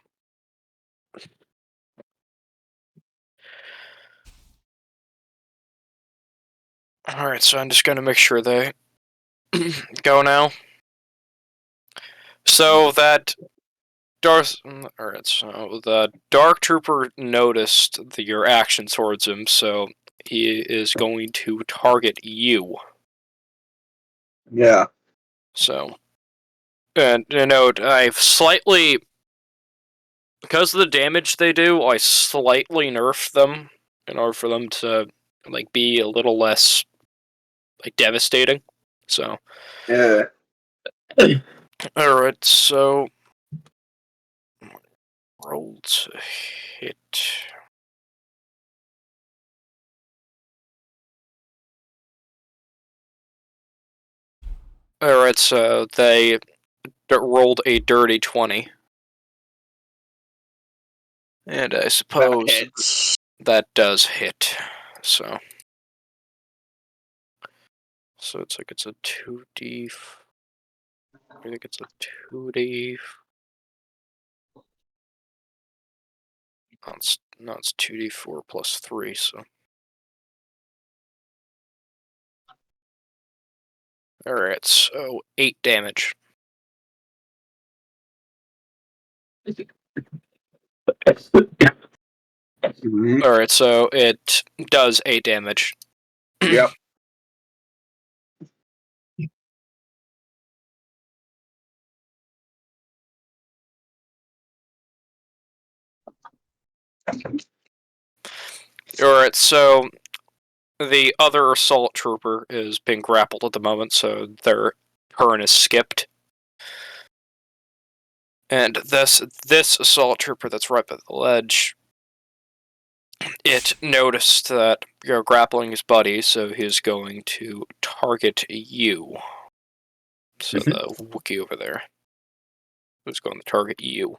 [SPEAKER 2] Alright, so I'm just gonna make sure they go now. So that Alright, so the Dark Trooper noticed your action towards him, so he is going to target you.
[SPEAKER 4] Yeah.
[SPEAKER 2] So, and note, I've slightly, because of the damage they do, I slightly nerfed them in order for them to like be a little less like devastating. So,
[SPEAKER 4] Yeah.
[SPEAKER 2] alright, so roll to hit. Alright, so they rolled a dirty 20. And I suppose
[SPEAKER 4] That hits.
[SPEAKER 2] that does hit. So it's a 2d. I think it's a 2d. No, it's 2d4 plus 3, so. Alright, so 8 damage.
[SPEAKER 4] Mhm.
[SPEAKER 2] Alright, so it does 8 damage.
[SPEAKER 4] Yep.
[SPEAKER 2] Alright, so the other assault trooper is being grappled at the moment, so their turn is skipped. And this assault trooper that's right by the ledge, it noticed that you're grappling his buddy, so he's going to target you. So the Wookiee over there who's going to target you.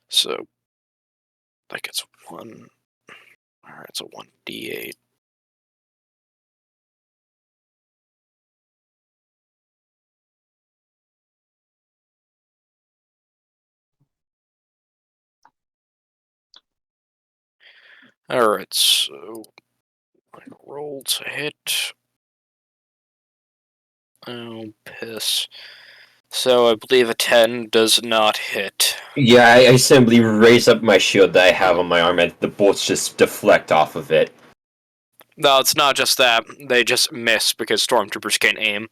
[SPEAKER 2] So like it's 1. Alright, it's a 1d8. Alright, so I roll to hit. Oh, piss. So I believe a 10 does not hit.
[SPEAKER 5] Yeah, I simply raise up my shield that I have on my arm, and the bolts just deflect off of it.
[SPEAKER 2] No, it's not just that. They just miss because stormtroopers can't aim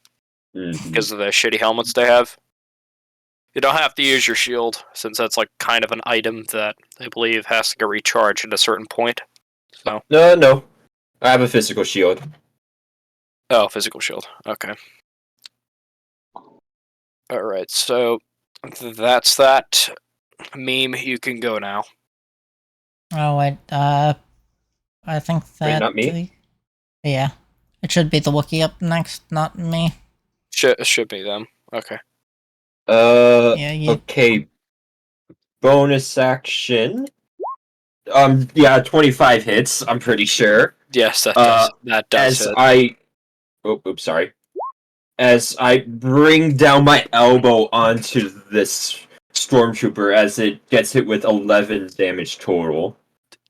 [SPEAKER 2] because of the shitty helmets they have. You don't have to use your shield, since that's like kind of an item that I believe has to get recharged at a certain point. So,
[SPEAKER 5] No. I have a physical shield.
[SPEAKER 2] oh, physical shield. Okay. Alright, so that's that. Meme, you can go now.
[SPEAKER 1] Oh wait, I think
[SPEAKER 5] Wait,
[SPEAKER 1] that
[SPEAKER 5] not me?
[SPEAKER 1] yeah. It should be the Wookiee up next, not me.
[SPEAKER 2] Should be them. Okay.
[SPEAKER 1] Yeah.
[SPEAKER 5] Okay. Bonus action. Yeah, 25 hits, I'm pretty sure.
[SPEAKER 2] Yes, that does
[SPEAKER 5] As
[SPEAKER 2] hit.
[SPEAKER 5] oops, sorry. As I bring down my elbow onto this stormtrooper as it gets hit with 11 damage total.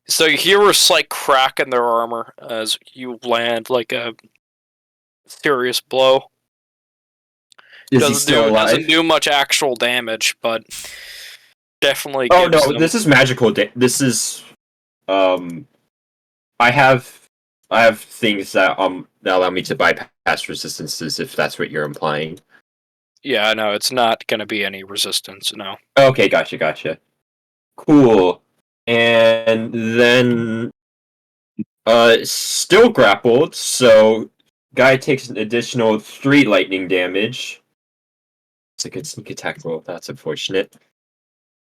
[SPEAKER 2] So you hear a slight crack in their armor as you land like a serious blow.
[SPEAKER 5] Is he still alive?
[SPEAKER 2] Doesn't do much actual damage, but definitely
[SPEAKER 5] Oh
[SPEAKER 2] gives
[SPEAKER 5] no,
[SPEAKER 2] them...
[SPEAKER 5] this is magical. This is I have things that that allow me to bypass resistances if that's what you're implying.
[SPEAKER 2] Yeah, no, it's not gonna be any resistance, no.
[SPEAKER 5] Okay, gotcha. Cool. And then still grappled, so guy takes an additional 3 lightning damage. It's a good sneak attack roll, that's unfortunate.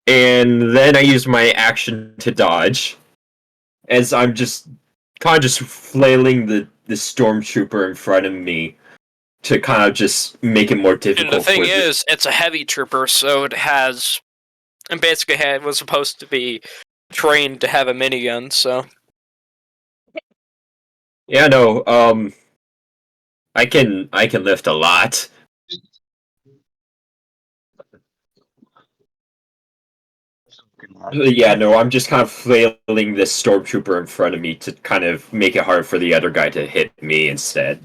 [SPEAKER 5] And then I use my action to dodge. as I'm just kind of just flailing the stormtrooper in front of me to kind of just make it more difficult.
[SPEAKER 2] And the thing is, it's a heavy trooper, so it has, and basically was supposed to be trained to have a minigun. So
[SPEAKER 5] yeah, no, I can lift a lot. Yeah, no, I'm just kind of flailing this stormtrooper in front of me to kind of make it hard for the other guy to hit me instead.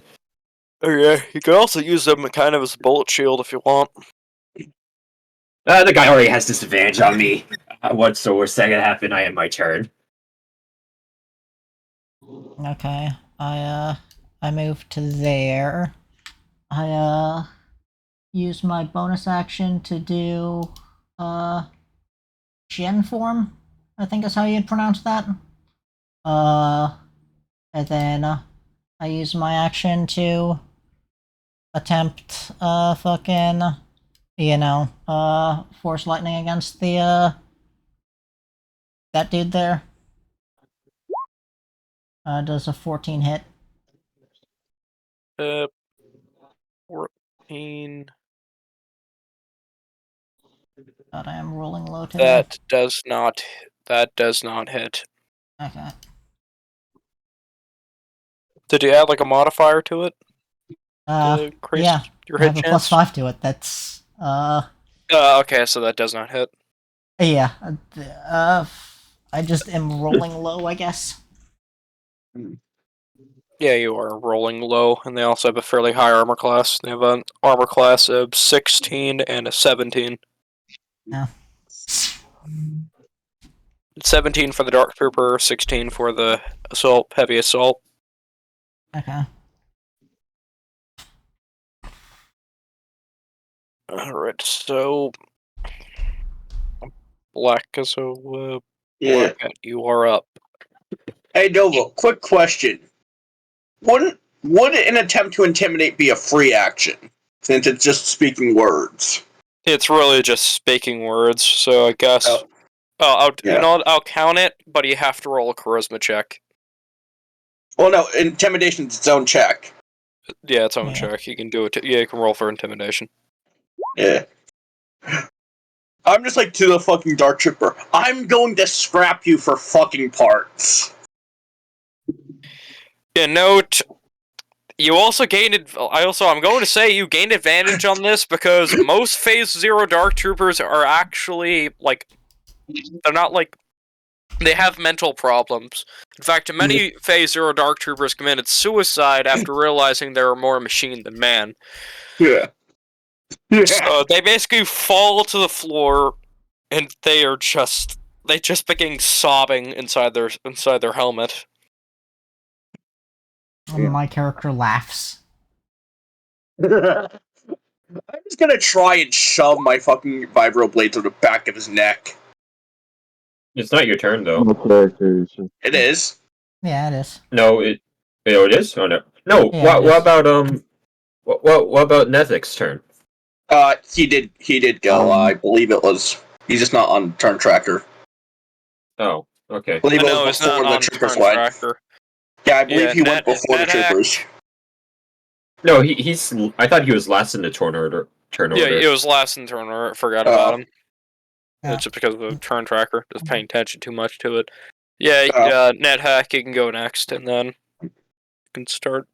[SPEAKER 2] oh yeah, you could also use them kind of as a bullet shield if you want.
[SPEAKER 5] The guy already has disadvantage on me. What's the worst that could happen? I have my turn.
[SPEAKER 1] Okay, I moved to there. I use my bonus action to do Gen form, I think is how you'd pronounce that. And then I use my action to attempt fucking, force lightning against the that dude there. Does a 14 hit?
[SPEAKER 2] 14.
[SPEAKER 1] God, I am rolling low today.
[SPEAKER 2] That does not hit.
[SPEAKER 1] Okay.
[SPEAKER 2] Did you add like a modifier to it? Increase
[SPEAKER 1] Yeah.
[SPEAKER 2] your
[SPEAKER 1] I
[SPEAKER 2] hit
[SPEAKER 1] have a
[SPEAKER 2] chance?
[SPEAKER 1] +5 to it. That's
[SPEAKER 2] okay, so that does not hit.
[SPEAKER 1] yeah. I just am rolling low, I guess.
[SPEAKER 2] Yeah, you are rolling low, and they also have a fairly high armor class. They have an armor class of 16 and a 17.
[SPEAKER 1] Yeah.
[SPEAKER 2] 17 for the Dark Trooper, 16 for the heavy assault.
[SPEAKER 1] Okay.
[SPEAKER 2] Alright, so Black, so
[SPEAKER 4] Yeah.
[SPEAKER 2] Black, you are up.
[SPEAKER 4] Hey, Dovah, quick question. Would an attempt to intimidate be a free action, since it's just speaking words?
[SPEAKER 2] It's really just speaking words, so I guess.
[SPEAKER 4] Yeah.
[SPEAKER 2] You know what? I'll count it, but you have to roll a charisma check.
[SPEAKER 4] Well, no, intimidation's its own check.
[SPEAKER 2] Yeah, it's own
[SPEAKER 1] Yeah.
[SPEAKER 2] check. You can do it. Yeah, you can roll for intimidation.
[SPEAKER 4] Yeah. I'm just like to the fucking Dark Trooper. I'm going to scrap you for fucking parts.
[SPEAKER 2] Yeah, note. You also gained. I'm going to say you gained advantage on this because most Phase Zero Dark Troopers are actually like, they're not like, they have mental problems. In fact, many Phase Zero Dark Troopers committed suicide after realizing they were more machine than man.
[SPEAKER 4] Yeah.
[SPEAKER 2] So they basically fall to the floor, and they just begin sobbing inside their helmet.
[SPEAKER 3] Yeah.
[SPEAKER 1] My character laughs.
[SPEAKER 4] I'm just gonna try and shove my fucking vibroblade through the back of his neck.
[SPEAKER 5] It's not your turn though.
[SPEAKER 3] My character is just
[SPEAKER 4] It is.
[SPEAKER 1] Yeah, it is.
[SPEAKER 5] No, it is. Oh no, no.
[SPEAKER 1] Yeah, it
[SPEAKER 5] what
[SPEAKER 1] is.
[SPEAKER 5] about what about Nethic's turn?
[SPEAKER 4] He did go. I believe it was. He's just not on turn tracker.
[SPEAKER 5] Oh, okay.
[SPEAKER 4] I believe it
[SPEAKER 2] No,
[SPEAKER 4] was
[SPEAKER 2] it's not
[SPEAKER 4] before the
[SPEAKER 2] on
[SPEAKER 4] troopers
[SPEAKER 2] turn
[SPEAKER 4] went.
[SPEAKER 2] tracker.
[SPEAKER 4] Yeah, I believe
[SPEAKER 2] Yeah,
[SPEAKER 4] he went before the
[SPEAKER 2] NetHack.
[SPEAKER 4] troopers.
[SPEAKER 5] No, he's. I thought he was last in the turn order.
[SPEAKER 2] Yeah, it was last in turn order. I forgot about him.
[SPEAKER 1] Yeah.
[SPEAKER 2] It's just because of the turn tracker. Just paying attention too much to it. Yeah, NetHack, you can go next, and then you can start.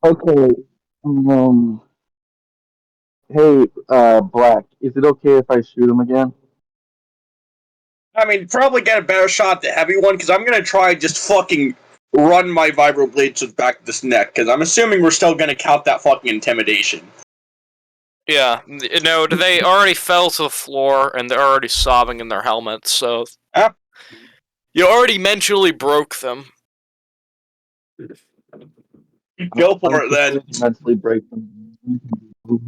[SPEAKER 3] okay. Hey, Black. Is it okay if I shoot him again?
[SPEAKER 4] I mean, probably get a better shot at the heavy one, because I'm gonna try just fucking run my vibroblade to the back of this neck, because I'm assuming we're still gonna count that fucking intimidation.
[SPEAKER 2] Yeah, no, they already fell to the floor, and they're already sobbing in their helmets, so... You already mentally broke them.
[SPEAKER 4] Go for it, then.
[SPEAKER 3] Mentally break them. Is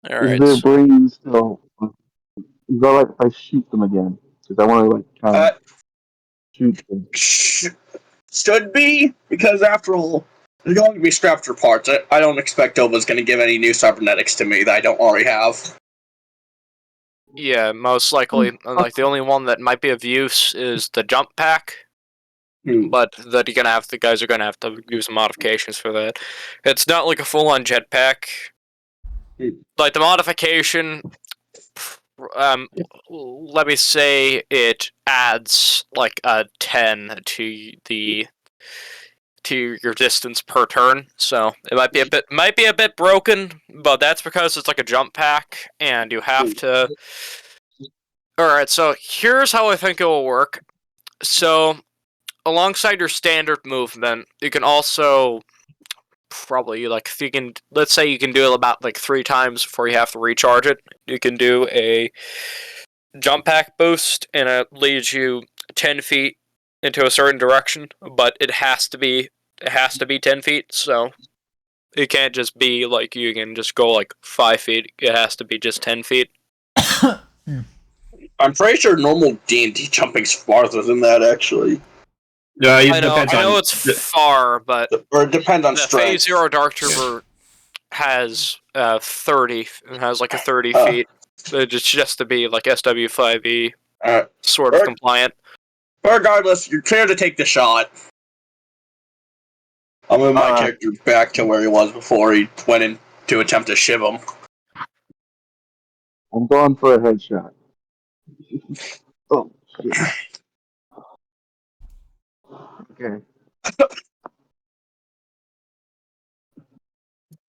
[SPEAKER 2] Alright,
[SPEAKER 3] their brain still? Is that like if I shoot them again? Because I want to like kind of shoot them.
[SPEAKER 4] Should be, because after all, They're going to be strapped for parts. I don't expect Dovah's going to give any new cybernetics to me that I don't already have.
[SPEAKER 2] Yeah, most likely. Like the only one that might be of use is the jump pack, but that the guys are gonna have to do some modifications for that. It's not like a full-on jetpack. Like the modification, let me say it adds like a 10 to your distance per turn, so it might be a bit broken, but that's because it's like a jump pack, and you have to. All right, so here's how I think it will work. So alongside your standard movement, you can also probably let's say you can do it about like 3 times before you have to recharge it. You can do a jump pack boost, and it leads you 10 feet into a certain direction, but it has to be 10 feet. So it can't just be like you can just go like 5 feet. It has to be just 10 feet.
[SPEAKER 4] I'm pretty sure normal D&D jumping's farther than that, actually.
[SPEAKER 5] No, it
[SPEAKER 2] I
[SPEAKER 5] depends
[SPEAKER 2] know
[SPEAKER 5] on.
[SPEAKER 2] it's far, but
[SPEAKER 4] Or it depends on
[SPEAKER 2] the
[SPEAKER 4] strength.
[SPEAKER 2] Phase Zero Dark Trooper has 30 and has like a 30
[SPEAKER 4] Uh.
[SPEAKER 2] feet. It's just to be like SW5e sort
[SPEAKER 4] Or-
[SPEAKER 2] of compliant.
[SPEAKER 4] Regardless, you're clear to take the shot. I'll move my character back to where he was before he went in to attempt to shiv him.
[SPEAKER 3] I'm going for a headshot. Oh, shit. Okay.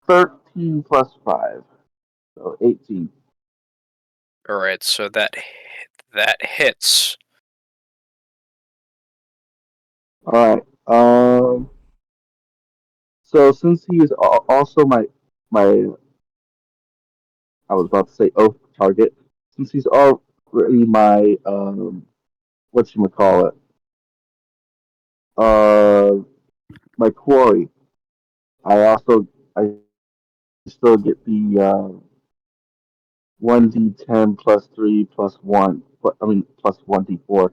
[SPEAKER 3] 13 plus 5. So 18.
[SPEAKER 2] All right, so that hits.
[SPEAKER 3] Alright. So since he is also my I was about to say oath target, since he's already my whatchamacallit, my quarry, I still get the 1d10 plus 3 plus 1, plus 1d4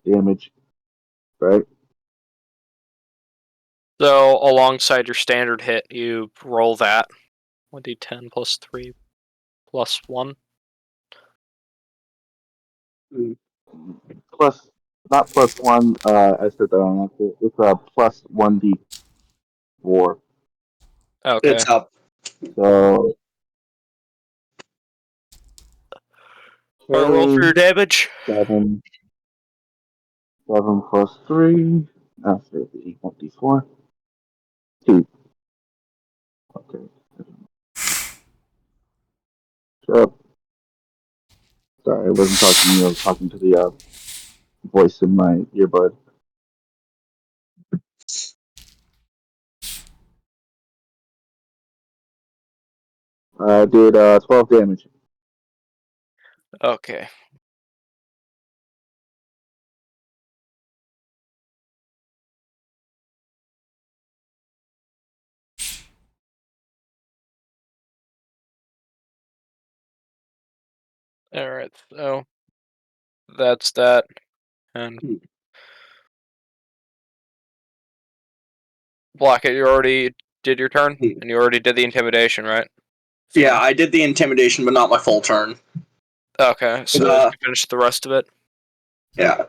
[SPEAKER 3] damage, right?
[SPEAKER 2] So alongside your standard hit, you roll that 1d10 plus 3 plus 1.
[SPEAKER 3] Plus, not plus 1, I said that on accident. It's plus 1d4.
[SPEAKER 2] Okay.
[SPEAKER 4] It's up.
[SPEAKER 3] So,
[SPEAKER 2] Alright, roll for your damage.
[SPEAKER 3] 7 plus 3. After the 1d4. 2. Okay. Yep. Sorry, I wasn't talking to you. I was talking to the voice in my earbud. I did 12 damage.
[SPEAKER 2] Okay. Alright, so that's that. And Block it, you already did your turn? And you already did the intimidation, right? So,
[SPEAKER 4] Yeah, I did the intimidation, but not my full turn.
[SPEAKER 2] Okay, so you finished the rest of it?
[SPEAKER 4] Yeah.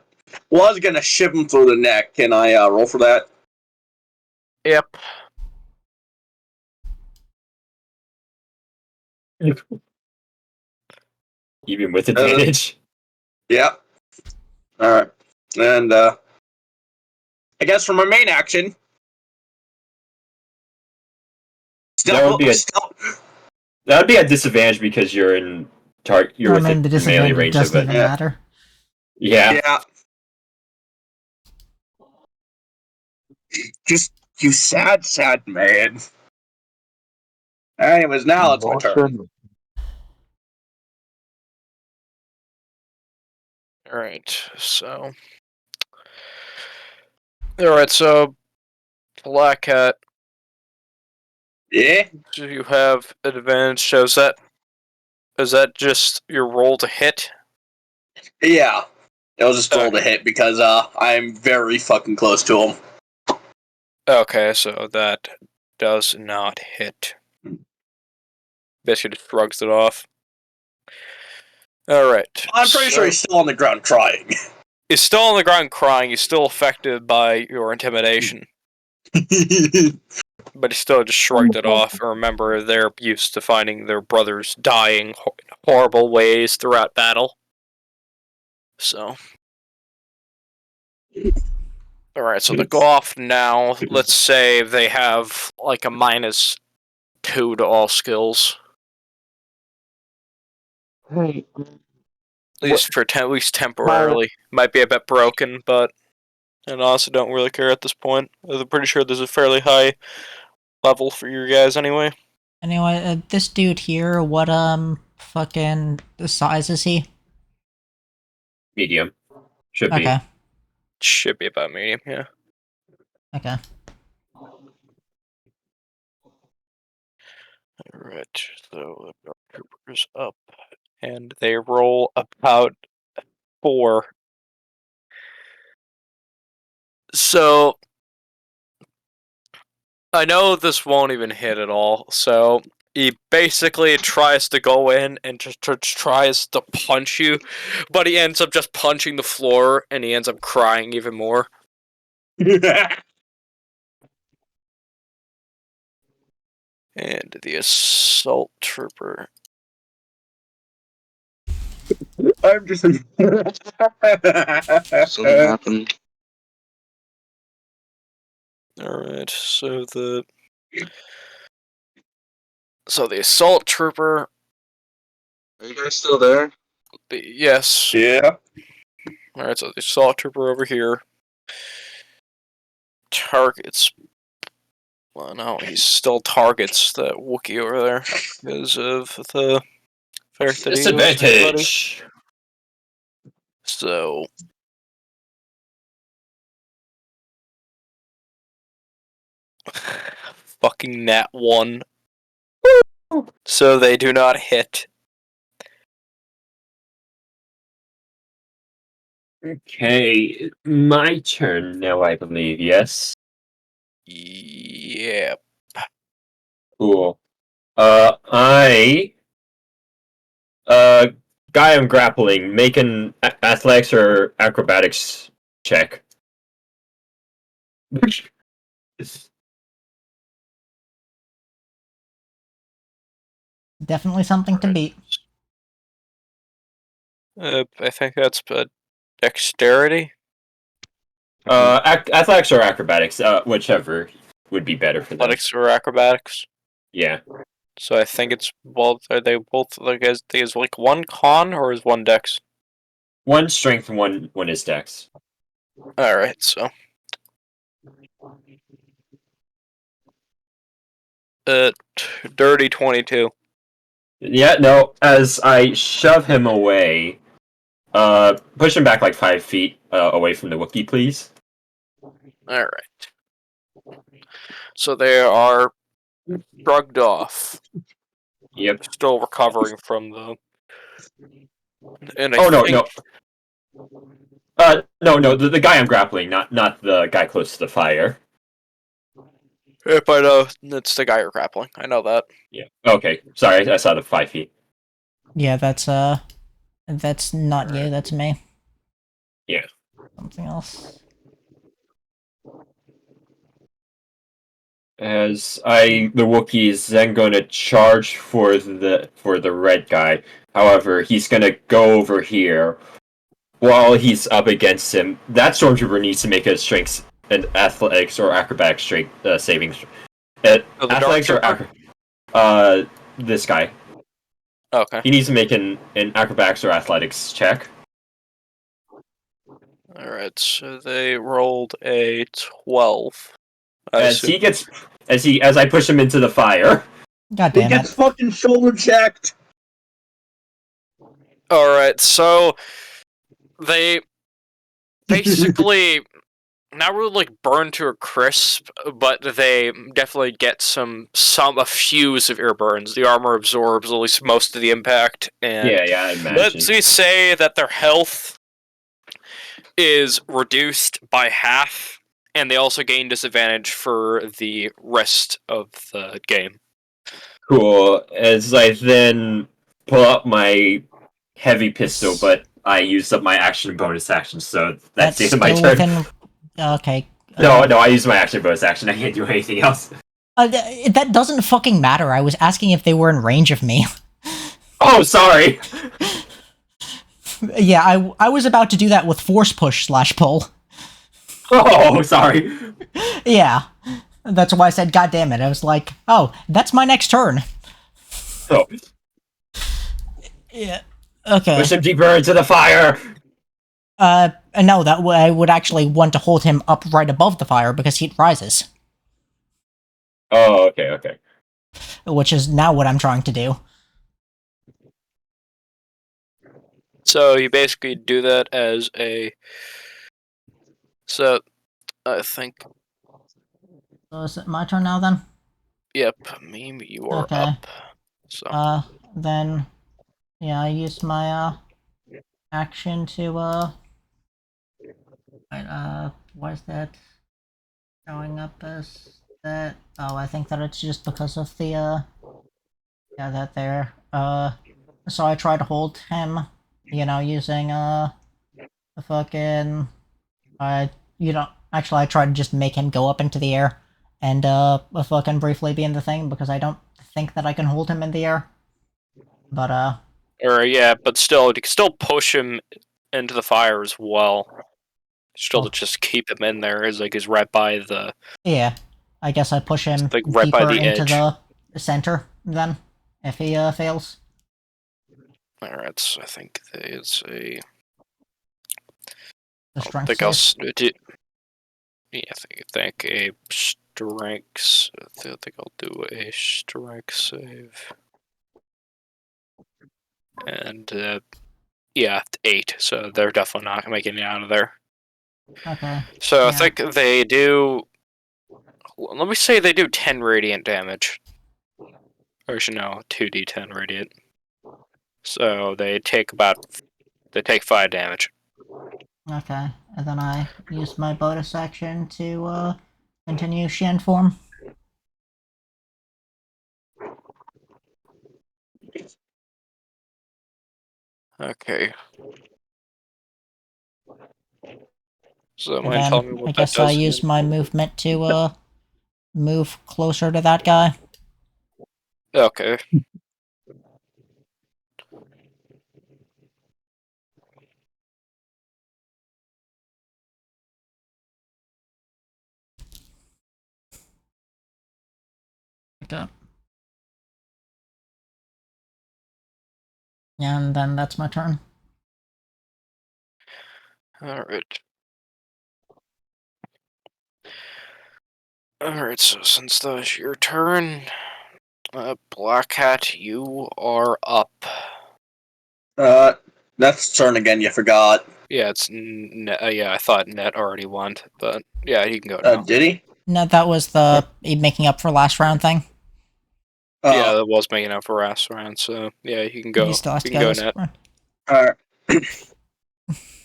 [SPEAKER 4] Well, I was gonna shiv him through the neck. Can I roll for that?
[SPEAKER 2] Yep.
[SPEAKER 5] Even with advantage.
[SPEAKER 4] Yep. Alright. And I guess for my main action.
[SPEAKER 5] That would be a disadvantage because you're you're
[SPEAKER 1] I
[SPEAKER 5] within
[SPEAKER 1] mean, the
[SPEAKER 5] the melee
[SPEAKER 1] disadvantage
[SPEAKER 5] range of
[SPEAKER 1] doesn't
[SPEAKER 5] it.
[SPEAKER 1] even matter.
[SPEAKER 5] Yeah.
[SPEAKER 4] Yeah. Just you sad man. Anyways, now it's my turn.
[SPEAKER 2] Alright, so. Alright, so. Black Hat.
[SPEAKER 4] Yeah?
[SPEAKER 2] Do you have advantage? So is that just your roll to hit?
[SPEAKER 4] Yeah. It was just roll to hit because I'm very fucking close to him.
[SPEAKER 2] Okay, so that does not hit. Basically just shrugs it off. Alright.
[SPEAKER 4] I'm pretty sure he's still on the ground crying.
[SPEAKER 2] He's still on the ground crying, he's still affected by your intimidation. But he still just shrugged it off. Remember, they're used to finding their brothers dying in horrible ways throughout battle. So. Alright, so they go off now. Let's say they have like a -2 to all skills.
[SPEAKER 3] Hey,
[SPEAKER 2] At least temporarily. Might be a bit broken, but I honestly don't really care at this point. I'm pretty sure there's a fairly high level for you guys anyway.
[SPEAKER 1] Anyway, this dude here, what, fucking size is he?
[SPEAKER 5] Medium. Should be.
[SPEAKER 1] Okay.
[SPEAKER 2] Should be about medium, yeah.
[SPEAKER 1] Okay.
[SPEAKER 2] Alright, so the Dark Trooper's up. And they roll about 4. So, I know this won't even hit at all, so he basically tries to go in and just tries to punch you, but he ends up just punching the floor, and he ends up crying even more. And the Assault Trooper.
[SPEAKER 4] I'm just.
[SPEAKER 6] Something happened.
[SPEAKER 2] Alright, so the Assault Trooper.
[SPEAKER 6] Are you guys still there?
[SPEAKER 2] Yes.
[SPEAKER 4] Yeah.
[SPEAKER 2] Alright, so the Assault Trooper over here targets. Well, no, he still targets that Wookiee over there because of the fact that he was somebody.
[SPEAKER 5] Disadvantage.
[SPEAKER 2] So. Fucking nat 1. So they do not hit.
[SPEAKER 5] Okay, my turn now, I believe, yes?
[SPEAKER 2] Yeah.
[SPEAKER 5] Cool. Guy I'm grappling, make an athletics or acrobatics check.
[SPEAKER 1] Definitely something to beat.
[SPEAKER 2] I think that's dexterity.
[SPEAKER 5] Athletics or acrobatics, whichever would be better for them.
[SPEAKER 2] Athletics or acrobatics.
[SPEAKER 5] Yeah.
[SPEAKER 2] So I think it's both. Are they both like is like one con or is one dex?
[SPEAKER 5] One strength, one is dex.
[SPEAKER 2] All right, so. Dirty 22.
[SPEAKER 5] Yeah, no. As I shove him away, push him back like 5 feet away from the Wookiee, please.
[SPEAKER 2] All right. So they are shrugged off.
[SPEAKER 5] Yep.
[SPEAKER 2] Still recovering from the. And
[SPEAKER 5] No. No. The guy I'm grappling, not the guy close to the fire.
[SPEAKER 2] If I know, it's the guy you're grappling. I know that.
[SPEAKER 5] Yeah. Okay. Sorry, I saw the 5 feet.
[SPEAKER 1] Yeah, that's not you, that's me.
[SPEAKER 5] Yeah.
[SPEAKER 1] Something else.
[SPEAKER 5] As the Wookiee is then going to charge for the red guy. However, he's going to go over here. While he's up against him, that stormtrooper needs to make a strength and athletics or acrobatics strength saving. Athletics or this guy.
[SPEAKER 2] Okay.
[SPEAKER 5] He needs to make an acrobatics or athletics check.
[SPEAKER 2] Alright, so they rolled a 12.
[SPEAKER 5] As I push him into the fire.
[SPEAKER 1] God
[SPEAKER 4] He
[SPEAKER 1] damn
[SPEAKER 4] gets
[SPEAKER 1] it.
[SPEAKER 4] fucking shoulder checked.
[SPEAKER 2] Alright, so they basically not really like burn to a crisp, but they definitely get a fuse of ear burns. The armor absorbs at least most of the impact, and
[SPEAKER 5] Yeah, I imagine.
[SPEAKER 2] let's say that their health is reduced by half, and they also gain disadvantage for the rest of the game.
[SPEAKER 5] Cool. As I then pull up my heavy pistol, but I used up my action bonus action, so that's the end of my
[SPEAKER 1] still
[SPEAKER 5] turn.
[SPEAKER 1] within. Okay.
[SPEAKER 5] No, I used my action bonus action. I can't do anything else.
[SPEAKER 1] That doesn't fucking matter. I was asking if they were in range of me.
[SPEAKER 5] Oh, sorry.
[SPEAKER 1] Yeah, I was about to do that with force push / pull.
[SPEAKER 5] Oh, sorry.
[SPEAKER 1] Yeah. That's why I said, God damn it. I was like, oh, that's my next turn.
[SPEAKER 5] Oh,
[SPEAKER 1] Yeah. Okay.
[SPEAKER 5] push him deeper into the fire.
[SPEAKER 1] No, I would actually want to hold him up right above the fire because heat rises,
[SPEAKER 5] Oh, okay.
[SPEAKER 1] which is now what I'm trying to do.
[SPEAKER 2] So you basically do that as a. So I think.
[SPEAKER 1] So is it my turn now then?
[SPEAKER 2] Yep, meme, you are
[SPEAKER 1] Okay.
[SPEAKER 2] up. So
[SPEAKER 1] Then, yeah, I used my, action to, why is that showing up as that? Oh, I think that it's just because of the, yeah, that there. So I try to hold him, using, the fucking, actually I tried to just make him go up into the air and, fucking briefly be in the thing because I don't think that I can hold him in the air. But,
[SPEAKER 2] or yeah, but still, you can still push him into the fire as well. Still to just keep him in there is like he's right by the.
[SPEAKER 1] yeah, I guess I push him
[SPEAKER 2] Like right by
[SPEAKER 1] deeper
[SPEAKER 2] the
[SPEAKER 1] into
[SPEAKER 2] edge.
[SPEAKER 1] the center then, if he fails.
[SPEAKER 2] Alright, so I think it's a.
[SPEAKER 1] The
[SPEAKER 2] I
[SPEAKER 1] strength
[SPEAKER 2] think I'll.
[SPEAKER 1] save.
[SPEAKER 2] Yeah, I think a strength. I think I'll do a strength save. And yeah, 8. So they're definitely not making it out of there.
[SPEAKER 1] Okay.
[SPEAKER 2] So
[SPEAKER 1] Yeah.
[SPEAKER 2] I think they do. Let me say they do 10 radiant damage. Or actually, no, 2d10 radiant. So they take 5 damage.
[SPEAKER 1] Okay, and then I use my bonus action to continue Shen form.
[SPEAKER 2] Okay. So
[SPEAKER 1] And
[SPEAKER 2] mind telling me
[SPEAKER 1] then
[SPEAKER 2] what
[SPEAKER 1] I
[SPEAKER 2] that
[SPEAKER 1] guess I
[SPEAKER 2] does?
[SPEAKER 1] use my movement to move closer to that guy.
[SPEAKER 2] Okay.
[SPEAKER 1] Okay. And then that's my turn.
[SPEAKER 2] Alright. Alright, so since that's your turn, Black Hat, you are up.
[SPEAKER 4] That's turn again. You forgot.
[SPEAKER 2] Yeah, it's yeah. I thought Net already won, but yeah, he can go now.
[SPEAKER 4] Did he?
[SPEAKER 1] No, that was the making up for last round thing.
[SPEAKER 2] Yeah, that was making up for last round, so yeah, he can go.
[SPEAKER 1] He still has
[SPEAKER 2] You
[SPEAKER 1] to
[SPEAKER 2] can
[SPEAKER 1] go
[SPEAKER 2] go
[SPEAKER 1] this
[SPEAKER 2] Net.
[SPEAKER 1] round.
[SPEAKER 4] Alright.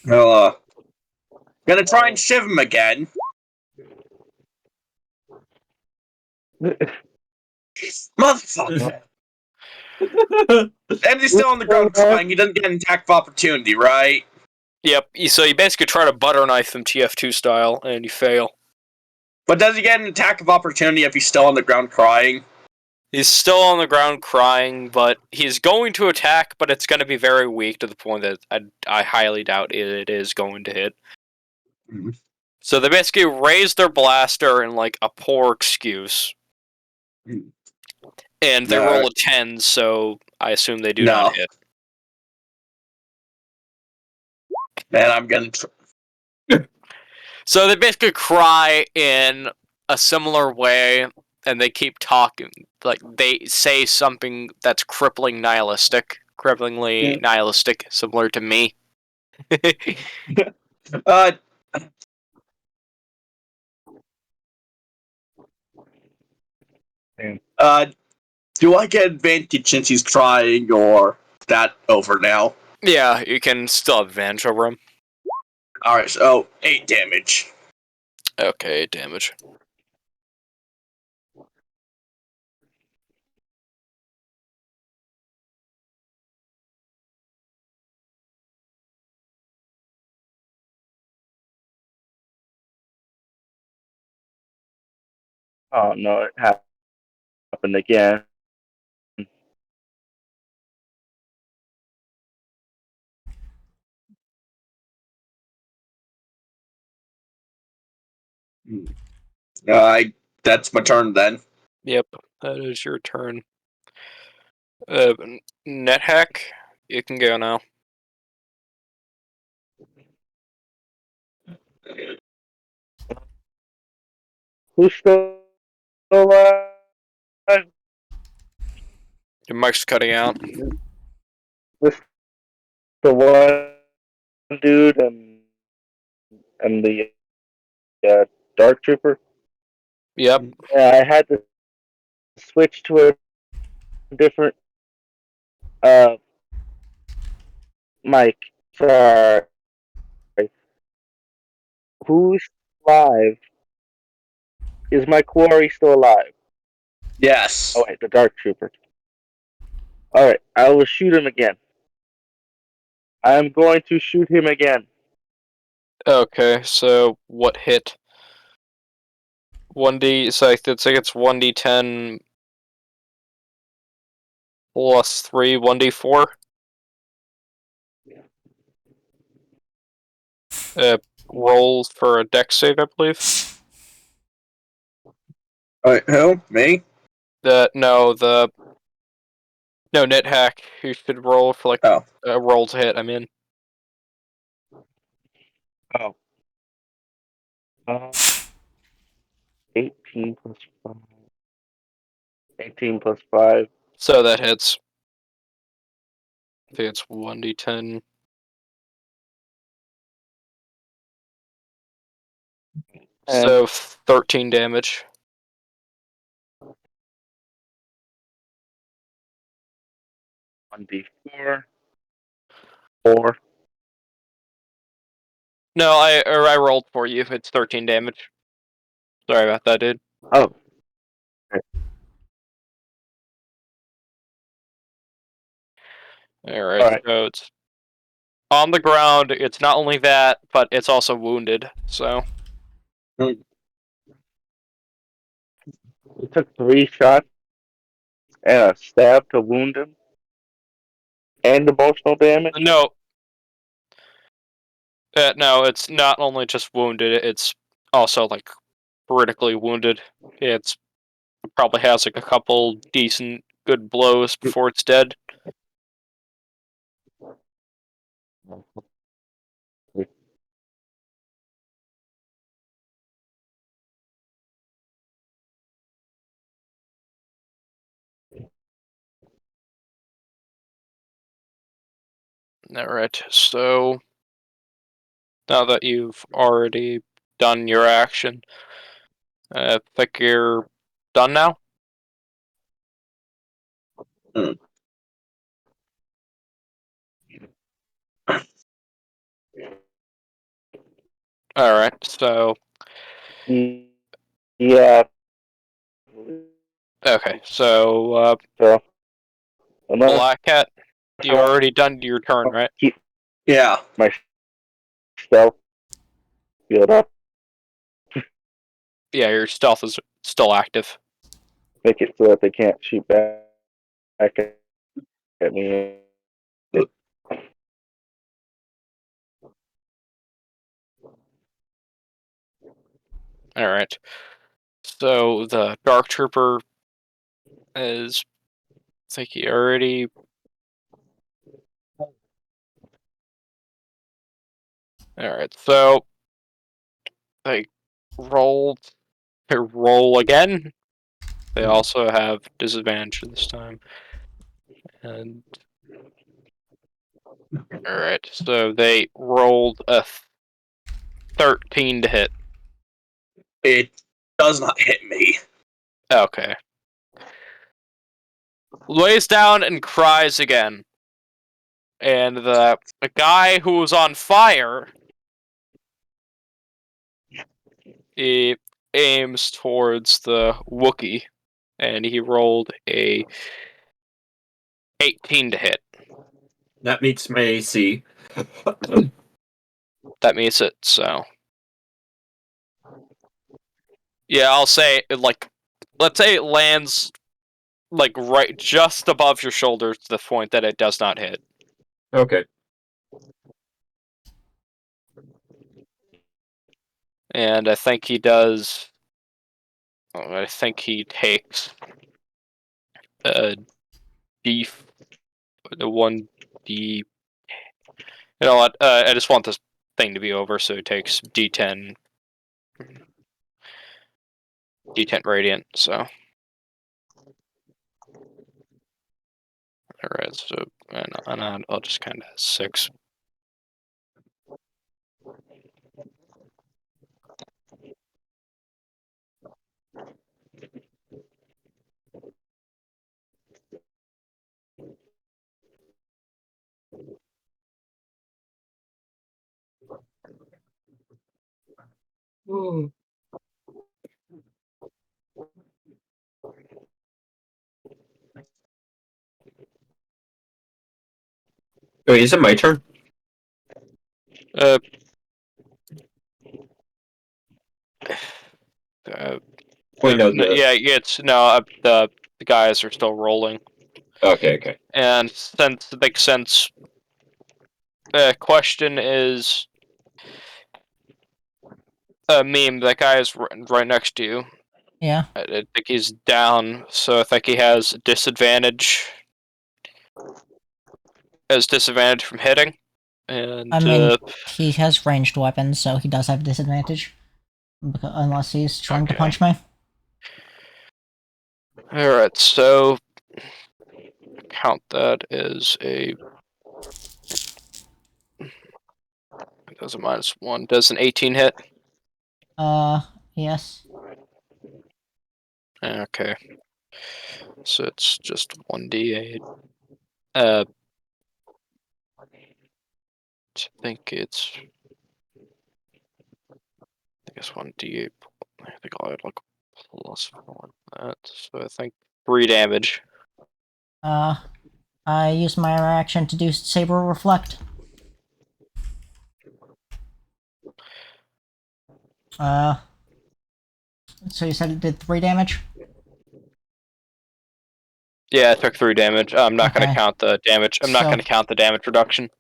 [SPEAKER 4] Well, gonna try and shiv him again. Motherfucker. And he's still on the ground crying. He doesn't get an attack of opportunity, right?
[SPEAKER 2] Yep. So you basically try to butter knife him TF2 style, and you fail.
[SPEAKER 4] But does he get an attack of opportunity if he's still on the ground crying?
[SPEAKER 2] He's still on the ground crying, but he's going to attack, but it's going to be very weak to the point that I highly doubt it is going to hit.
[SPEAKER 4] Mm-hmm.
[SPEAKER 2] So they basically raise their blaster in like a poor excuse. And they roll a 10, so I assume they do not hit.
[SPEAKER 4] And I'm gonna.
[SPEAKER 2] So they basically cry in a similar way, and they keep talking. Like, they say something that's cripplingly nihilistic, similar to me.
[SPEAKER 4] Do I get advantage since he's crying, or is that over now?
[SPEAKER 2] Yeah, you can still have advantage over him.
[SPEAKER 4] Alright, so 8 damage.
[SPEAKER 2] Okay, damage.
[SPEAKER 3] Oh no, it happened again.
[SPEAKER 4] I that's my turn then.
[SPEAKER 2] Yep, that is your turn. NetHack, you can go now.
[SPEAKER 3] Who's still alive?
[SPEAKER 2] Your mic's cutting out.
[SPEAKER 3] This the one dude and the dark trooper.
[SPEAKER 2] Yep.
[SPEAKER 3] Yeah, I had to switch to a different uh mic. Sorry. Who's alive? Is my quarry still alive?
[SPEAKER 4] Yes.
[SPEAKER 3] Oh wait, the dark trooper. All right, I will shoot him again. I am going to shoot him again.
[SPEAKER 2] Okay, so what hit? 1d, so it's like it's 1d10 plus 3, 1d4. Rolls for a dex save, I believe.
[SPEAKER 4] Who? Me?
[SPEAKER 2] No, no, NetHack. You should roll for like
[SPEAKER 4] Oh.
[SPEAKER 2] a roll to hit. I mean,
[SPEAKER 3] Oh. 18 plus 5. 18 plus 5.
[SPEAKER 2] so that hits. I think it's 1d10.
[SPEAKER 3] And
[SPEAKER 2] So 13 damage.
[SPEAKER 3] 1d4. 4.
[SPEAKER 2] No, I rolled for you. It's 13 damage. Sorry about that, dude.
[SPEAKER 3] Oh.
[SPEAKER 2] Alright,
[SPEAKER 3] Alright.
[SPEAKER 2] so it's on the ground. It's not only that, but it's also wounded. So
[SPEAKER 3] It took 3 shots and a stab to wound him. And emotional damage.
[SPEAKER 2] no, it's not only just wounded. It's also like critically wounded. It probably has like a couple decent, good blows before it's dead. Alright, so now that you've already done your action, I think you're done now?
[SPEAKER 4] Mm.
[SPEAKER 2] Alright, so
[SPEAKER 3] Yeah.
[SPEAKER 2] okay, so
[SPEAKER 3] So unless
[SPEAKER 2] Black Cat,
[SPEAKER 3] I
[SPEAKER 2] you
[SPEAKER 3] want
[SPEAKER 2] already done your turn,
[SPEAKER 3] to
[SPEAKER 2] right?
[SPEAKER 3] keep
[SPEAKER 4] Yeah.
[SPEAKER 3] my stealth field up,
[SPEAKER 2] Yeah, your stealth is still active.
[SPEAKER 3] make it so that they can't shoot back at me.
[SPEAKER 2] Alright. So the Dark Trooper is I think he already Alright, so they rolled roll again. They also have disadvantage this time. And alright, so they rolled a 13 to hit.
[SPEAKER 4] It does not hit me.
[SPEAKER 2] Okay. Lays down and cries again. And the guy who was on fire he aims towards the Wookiee, and he rolled a 18 to hit.
[SPEAKER 5] That meets my AC.
[SPEAKER 2] That means it. So yeah, I'll say like, let's say it lands like right just above your shoulder to the point that it does not hit.
[SPEAKER 5] Okay.
[SPEAKER 2] And I think he does. I think he takes a D, the 1D. You know what? I just want this thing to be over, so it takes D10 radiant. So, all right. So, and I'll just kind of 6.
[SPEAKER 5] Wait, is it my turn?
[SPEAKER 2] Uh,
[SPEAKER 5] Wait, no.
[SPEAKER 2] yeah, it's no. The guys are still rolling,
[SPEAKER 5] Okay.
[SPEAKER 2] and since it makes sense. Question is, meme. That guy is right next to you.
[SPEAKER 1] Yeah.
[SPEAKER 2] I think he's down, so I think he has disadvantage. Has disadvantage from hitting, and
[SPEAKER 1] I mean, he has ranged weapons, so he does have disadvantage. Unless he's trying to
[SPEAKER 2] Okay.
[SPEAKER 1] punch me.
[SPEAKER 2] all right. So count that as a. Does a -1. Does an 18 hit?
[SPEAKER 1] Yes.
[SPEAKER 2] Okay. So it's just 1d8. I think it's. I guess 1d8. I think I'll add like +1 that. So I think 3 damage.
[SPEAKER 1] I use my reaction to do Saber Reflect. So you said it did 3 damage?
[SPEAKER 2] Yeah, it took 3 damage. I'm not going
[SPEAKER 1] Okay.
[SPEAKER 2] to count the damage. I'm not
[SPEAKER 1] So-
[SPEAKER 2] going to count the damage reduction.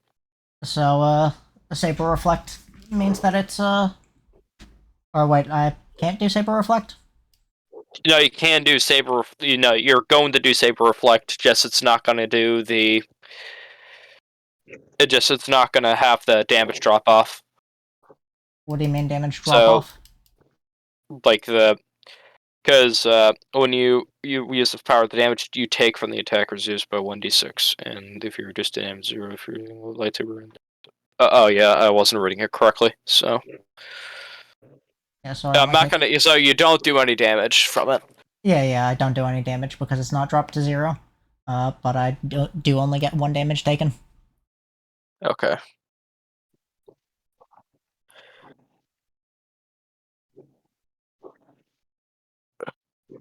[SPEAKER 1] So, Saber Reflect means that it's, Or wait, I can't do Saber Reflect?
[SPEAKER 2] No, you can do saber. You're going to do saber reflect. Just it's not going to do the. It's not going to have the damage drop off.
[SPEAKER 1] What do you mean damage drop
[SPEAKER 2] So,
[SPEAKER 1] off?
[SPEAKER 2] like because when you use the power, the damage you take from the attacker is used by 1d6, and if you reduce the damage 0, if you're using a lightsaber. Oh yeah, I wasn't reading it correctly. So
[SPEAKER 1] Yeah, so
[SPEAKER 2] I'm not gonna. So you don't do any damage from it.
[SPEAKER 1] Yeah, I don't do any damage because it's not dropped to 0. But I do only get 1 damage taken.
[SPEAKER 2] Okay.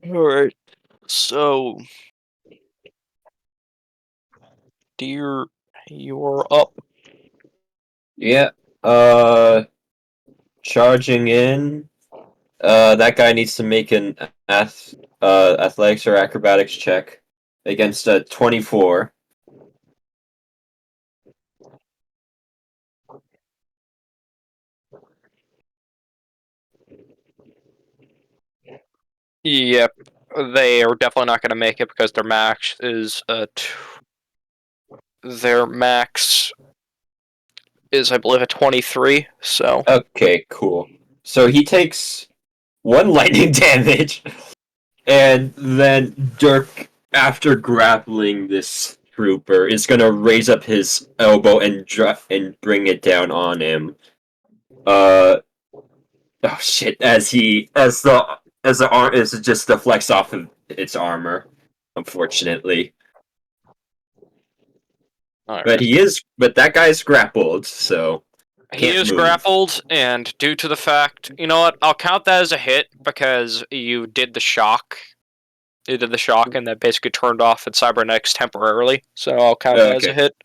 [SPEAKER 2] Alright. So, dear, you're up.
[SPEAKER 5] Yeah. Charging in. That guy needs to make an athletics or acrobatics check against a 24.
[SPEAKER 2] Yep. They are definitely not going to make it because their max is their max is, I believe, a 23. So
[SPEAKER 5] Okay, cool. So he takes 1 lightning damage, and then Dirk, after grappling this trooper, is gonna raise up his elbow and bring it down on him. Oh shit! As the arm is just deflects off of its armor, unfortunately.
[SPEAKER 2] all
[SPEAKER 5] But
[SPEAKER 2] right.
[SPEAKER 5] but that guy's grappled, so
[SPEAKER 2] He
[SPEAKER 5] Can't
[SPEAKER 2] is
[SPEAKER 5] move.
[SPEAKER 2] grappled, and due to the fact, you know what? I'll count that as a hit because you did the shock. You did the shock, and that basically turned off its cybernetics temporarily. So I'll count that as a hit.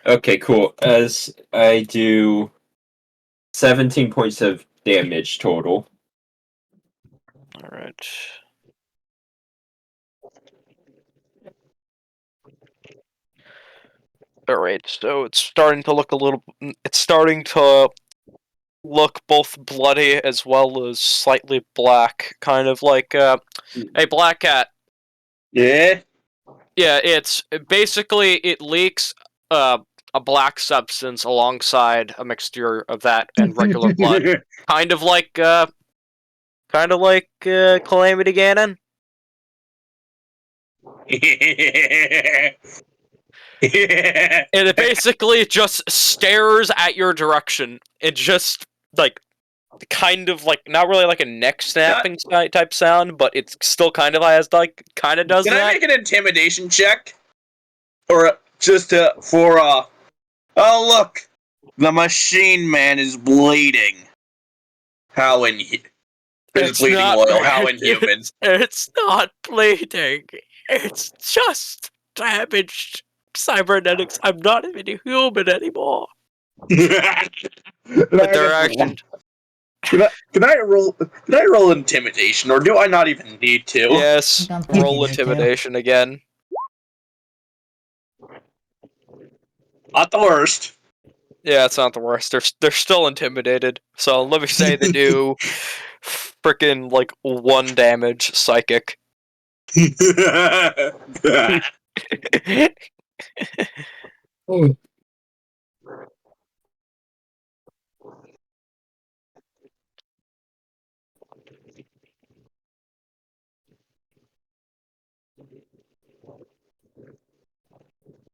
[SPEAKER 5] Okay, cool. As I do 17 points of damage total.
[SPEAKER 2] All right. All right. So it's starting to look a little. It's starting to look both bloody as well as slightly black, kind of like a black cat.
[SPEAKER 4] Yeah.
[SPEAKER 2] Yeah, it's basically it leaks a black substance alongside a mixture of that and regular blood, kind of like Calamity Ganon. And it basically just stares at your direction. It just like kind of like not really like a neck snapping type sound, but it still kind of has like kind of does
[SPEAKER 4] Can
[SPEAKER 2] that.
[SPEAKER 4] I make an intimidation check? Or just for oh look, the machine man is bleeding. How in
[SPEAKER 2] It's
[SPEAKER 4] bleeding
[SPEAKER 2] not
[SPEAKER 4] oil? How inhuman?
[SPEAKER 2] It's not bleeding. It's just damaged cybernetics. I'm not even human anymore. But their action.
[SPEAKER 4] Can I roll intimidation, or do I not even need to?
[SPEAKER 2] Yes.
[SPEAKER 1] Don't think
[SPEAKER 2] Roll
[SPEAKER 1] you need to.
[SPEAKER 2] intimidation again.
[SPEAKER 4] Not the worst.
[SPEAKER 2] Yeah, it's not the worst. They're still intimidated. So let me say they do freaking like 1 damage psychic.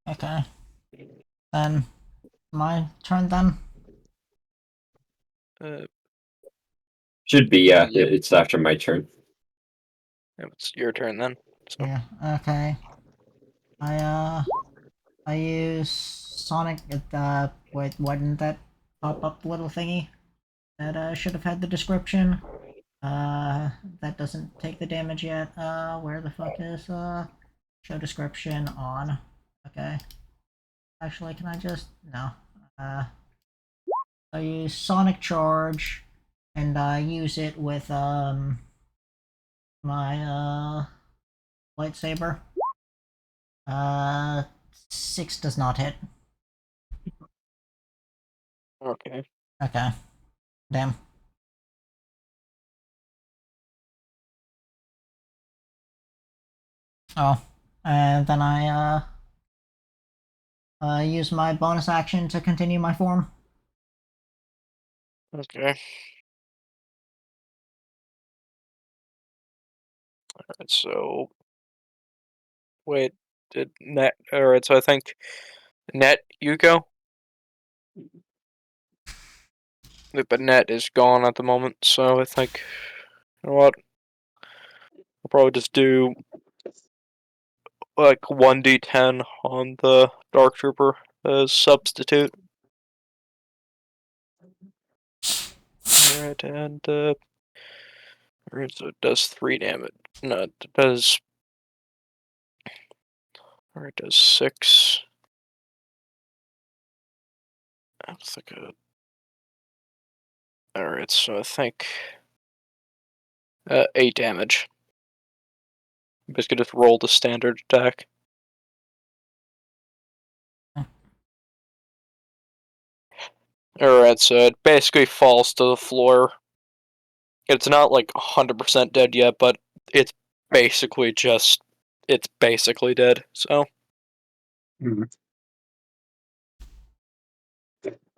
[SPEAKER 1] Okay. Then, my turn then?
[SPEAKER 5] Should be, yeah. It's after my turn.
[SPEAKER 2] It's your turn then. So.
[SPEAKER 1] Yeah, okay. I use Sonic, wait, why didn't that pop up little thingy? That, should have had the description. That doesn't take the damage yet. Where the fuck is, show description on. Okay. Actually, can I just, no. I use Sonic Charge, and I use it with, my, lightsaber. 6 does not hit.
[SPEAKER 2] Okay.
[SPEAKER 1] Okay. Damn. Oh. And then I use my bonus action to continue my form.
[SPEAKER 2] Okay. Alright, so wait, did Net alright, so I think Net you go? But Net is gone at the moment, so I think you know what? I'll probably just do like 1d10 on the Dark Trooper as substitute. Alright, and alright, so it does 3 damage. No, it does. Or it does 6. That's like a. Alright, so I think 8 damage. Basically, just roll the standard attack. Alright, so it basically falls to the floor. It's not like 100% dead yet, but it's basically just. It's basically dead, so.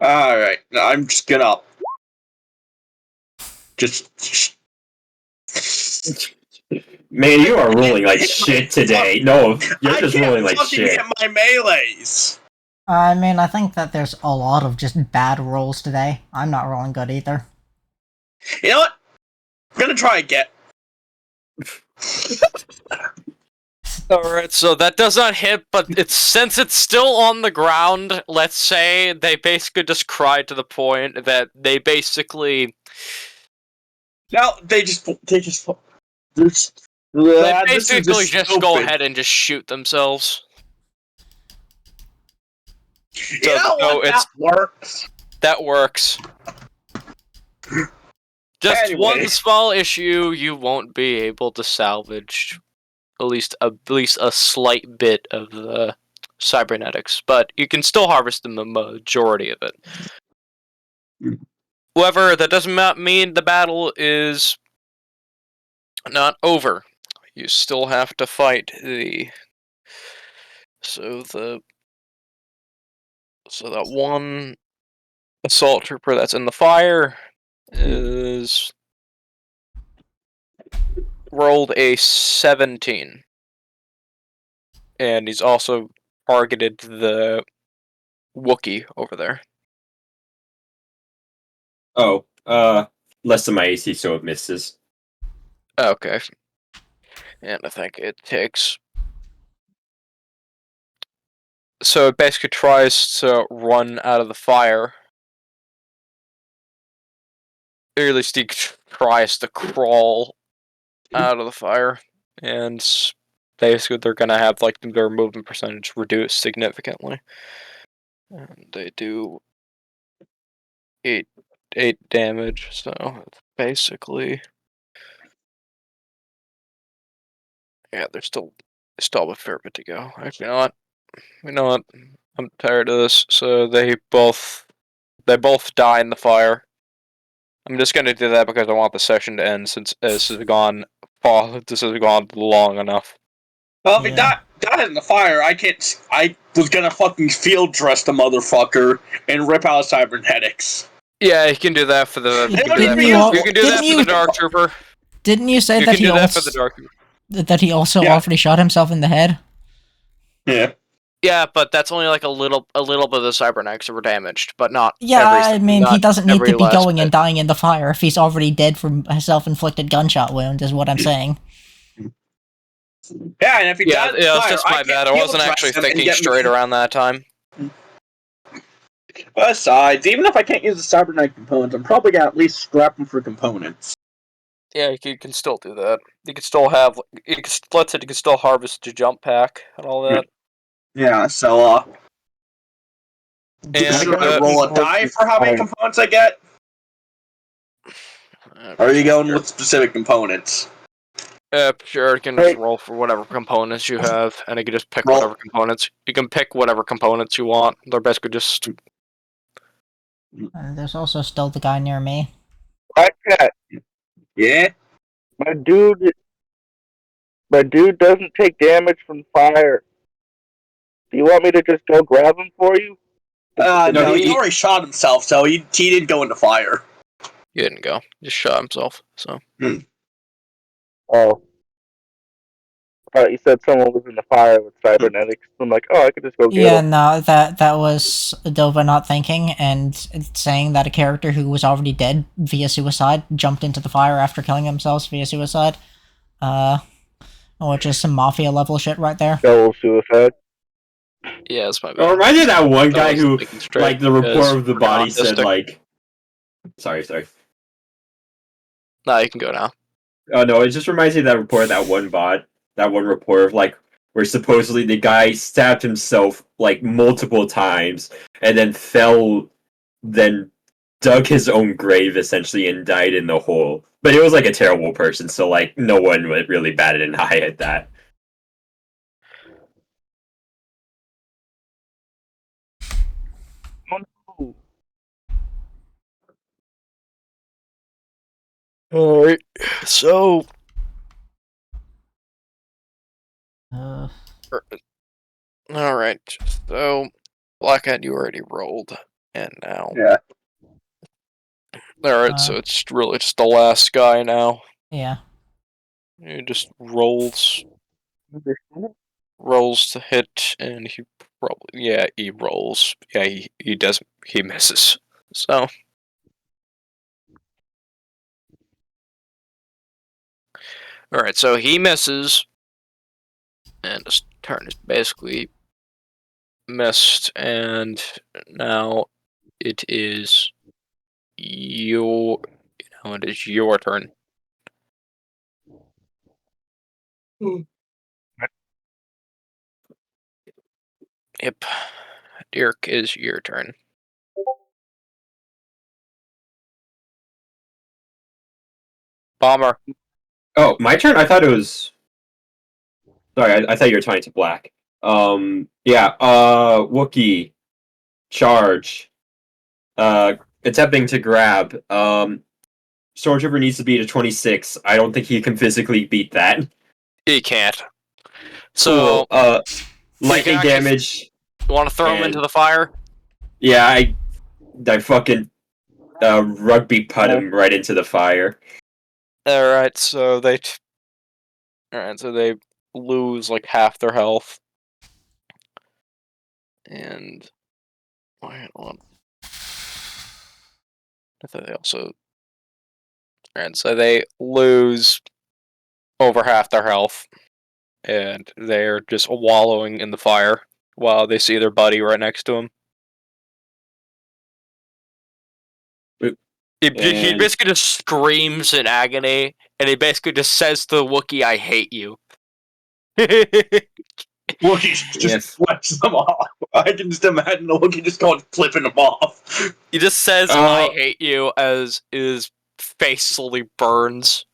[SPEAKER 4] Alright, I'm just gonna. Just.
[SPEAKER 5] Man, you are rolling like shit today. No, you're just rolling like
[SPEAKER 4] fucking
[SPEAKER 5] shit.
[SPEAKER 4] hit my melees!
[SPEAKER 1] I mean, I think that there's a lot of just bad rolls today. I'm not rolling good either.
[SPEAKER 4] You know what? I'm gonna try again.
[SPEAKER 2] Alright, so that does not hit, but since it's still on the ground, let's say they basically just cried to the point that they basically
[SPEAKER 4] No, this is
[SPEAKER 2] just go
[SPEAKER 4] stupid.
[SPEAKER 2] ahead and just shoot themselves.
[SPEAKER 4] You know what? That works.
[SPEAKER 2] That works. Just
[SPEAKER 4] Anyway.
[SPEAKER 2] one small issue, you won't be able to salvage at least a slight bit of the cybernetics, but you can still harvest the majority of it. However, that does not mean the battle is not over. You still have to fight the that one assault trooper that's in the fire is rolled a 17. And he's also targeted the Wookiee over there.
[SPEAKER 5] Oh, less than my AC, so it misses.
[SPEAKER 2] Okay. And I think it takes... So it basically tries to run out of the fire. Or at least he tries to crawl out of the fire. And basically they're going to have like their movement percentage reduced significantly. And they do 8 damage, so it's basically... Yeah, they still have a fair bit to go. Actually, you know what? I'm tired of this. So they both die in the fire. I'm just gonna do that because I want the session to end since this has gone long enough.
[SPEAKER 4] Well, if he died in the fire, I was gonna fucking field dress the motherfucker and rip out cybernetics.
[SPEAKER 2] Yeah, you can do that for the. You can do that for the Dark Trooper.
[SPEAKER 1] Didn't you say that he he also already shot himself in the head?
[SPEAKER 4] Yeah.
[SPEAKER 2] Yeah, but that's only like a little bit of the cybernetics that were damaged, but not.
[SPEAKER 1] Yeah, I mean, he doesn't need to be going and
[SPEAKER 2] bit.
[SPEAKER 1] dying in the fire if he's already dead from a self-inflicted gunshot wound, is what I'm saying.
[SPEAKER 4] Yeah, and if he died in the fire,
[SPEAKER 2] it's just my bad. I wasn't actually thinking straight around that time.
[SPEAKER 4] Besides, even if I can't use the cybernetic components, I'm probably gonna at least scrap them for components.
[SPEAKER 2] Yeah, you can still do that. You can still have. Let's say you can still harvest your jump pack and all that.
[SPEAKER 4] Yeah, so
[SPEAKER 2] And
[SPEAKER 4] should I roll a die for how many components I get? Or are you going with specific components?
[SPEAKER 2] Sure, you can just roll for whatever components you have, and you can just pick whatever components. You can pick whatever components you want. They're basically just...
[SPEAKER 1] There's also still the guy near me.
[SPEAKER 3] Black Cat.
[SPEAKER 4] Yeah?
[SPEAKER 3] My dude doesn't take damage from fire. Do you want me to just go grab him for you?
[SPEAKER 4] No, he already shot himself, so he didn't go into fire.
[SPEAKER 2] He didn't go. He just shot himself, so...
[SPEAKER 3] Oh. I thought you said someone was in the fire with cybernetics. I'm like, oh, I could just go get him.
[SPEAKER 1] Yeah, no, that was Dovah not thinking, and saying that a character who was already dead via suicide jumped into the fire after killing themselves via suicide. Which is some mafia level shit right there.
[SPEAKER 3] Double suicide.
[SPEAKER 2] Yeah, that's my bad.
[SPEAKER 5] Well, remind me of that one guy who, like, the report of the body said, like... Sorry.
[SPEAKER 2] Nah, you can go now.
[SPEAKER 5] Oh, no, it just reminds me of that report of that one report of, like, where supposedly the guy stabbed himself, like, multiple times, and then dug his own grave, essentially, and died in the hole. But it was, like, a terrible person, so, like, no one really batted an eye at that.
[SPEAKER 2] Alright, so... Alright, so... Blackhead, you already rolled, and now...
[SPEAKER 4] Yeah.
[SPEAKER 2] Alright, so it's really just the last guy now.
[SPEAKER 1] Yeah.
[SPEAKER 2] He just rolls to hit, and he probably... he rolls. Yeah, he misses. So... Alright, so he misses, And this turn is basically missed, and now it is your turn. Yep. Dirk, is your turn. Bomber.
[SPEAKER 5] Oh, my turn? I thought it was. Sorry, I thought you were talking to Black. Yeah, Wookie. Charge. Attempting to grab. Stormtrooper needs to beat a 26. I don't think he can physically beat that.
[SPEAKER 2] He can't. So,
[SPEAKER 5] Cool. Lightning
[SPEAKER 2] actually
[SPEAKER 5] damage.
[SPEAKER 2] you want to throw him into the fire?
[SPEAKER 5] Yeah, I fucking rugby putt him right into the fire.
[SPEAKER 2] Alright, so they lose like half their health. And wait, hold on. I thought they also. And so they lose over half their health. And they're just wallowing in the fire while they see their buddy right next to him. He basically just screams in agony, and he basically just says to the Wookiee, "I hate you."
[SPEAKER 4] Wookiee just flips them off. I can just imagine the Wookiee just going flipping them off.
[SPEAKER 2] He just says, "I hate you," as his face slowly burns.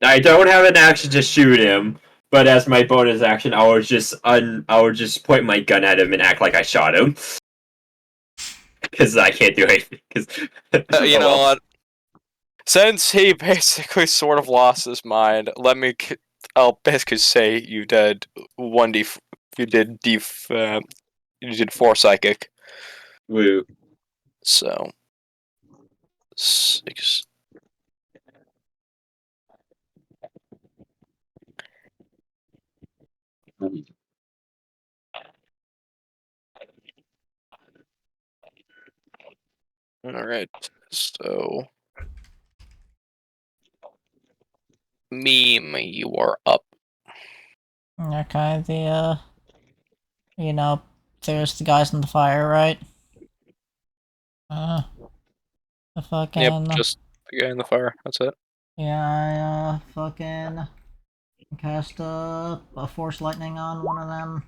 [SPEAKER 5] I don't have an action to shoot him, but as my bonus action, I would just point my gun at him and act like I shot him. Because I can't do anything.
[SPEAKER 2] You know what? Since he basically sort of lost his mind, I'll basically say you did 1d. You did you did 4 psychic.
[SPEAKER 5] Woo.
[SPEAKER 2] So 6. Alright, so Meme, you are up.
[SPEAKER 1] Okay, there's the guys in the fire, right? The fucking...
[SPEAKER 2] Yep, just the guy in the fire, that's it.
[SPEAKER 1] Yeah, I, fucking cast a Force Lightning on one of them.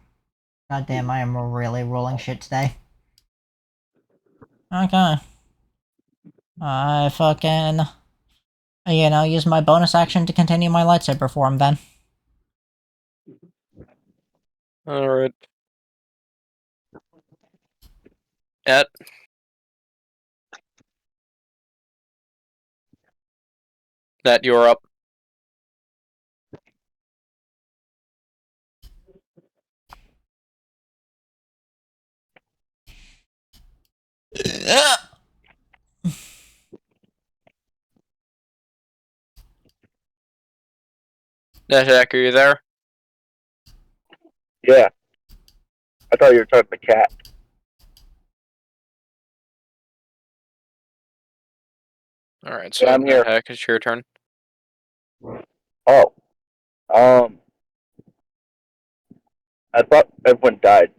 [SPEAKER 1] God damn, I am really rolling shit today. Okay. I fucking... use my bonus action to continue my lightsaber form then.
[SPEAKER 2] Alright. Ed. That you're up. Jack, are you there?
[SPEAKER 3] Yeah. I thought you were talking to the cat.
[SPEAKER 2] Alright, so
[SPEAKER 3] Yeah, I'm here.
[SPEAKER 2] Heck, it's your turn.
[SPEAKER 3] Oh. I thought everyone died.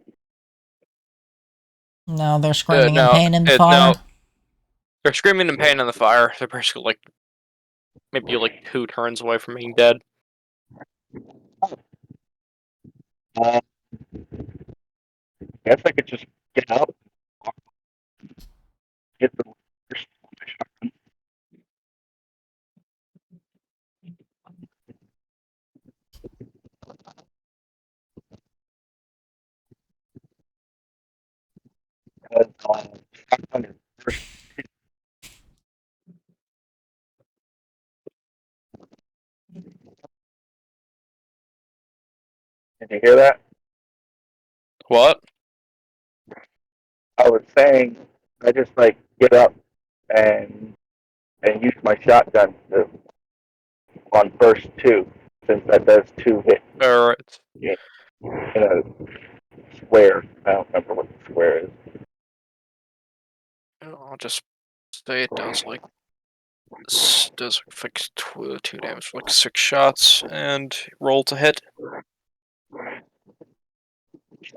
[SPEAKER 1] No, they're screaming in pain in the fire.
[SPEAKER 2] No. They're screaming in pain in the fire. They're basically like maybe like 2 turns away from being dead.
[SPEAKER 3] Guess I could just get out. Get the. Did you hear that?
[SPEAKER 2] What?
[SPEAKER 3] I was saying I just get up and use my shotgun on first 2, since that does 2 hits.
[SPEAKER 2] Alright.
[SPEAKER 3] Yeah. In a square. I don't remember what the square is.
[SPEAKER 2] I'll just say it does like 2 damage for like 6 shots and roll to hit.
[SPEAKER 3] Did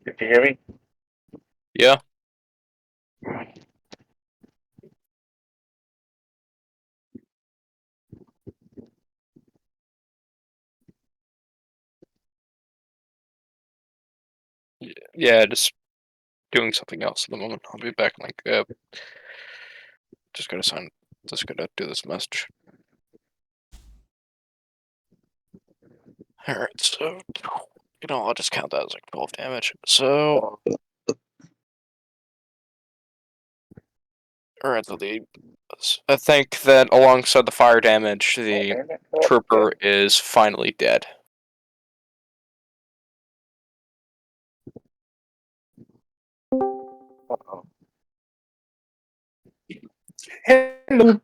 [SPEAKER 3] you hear me?
[SPEAKER 2] Yeah. Yeah, just doing something else at the moment. I'll be back in like just gonna do this message. Alright, so I'll just count that as like 12 damage. So alright, I think that alongside the fire damage, the trooper is finally dead.
[SPEAKER 4] Hello.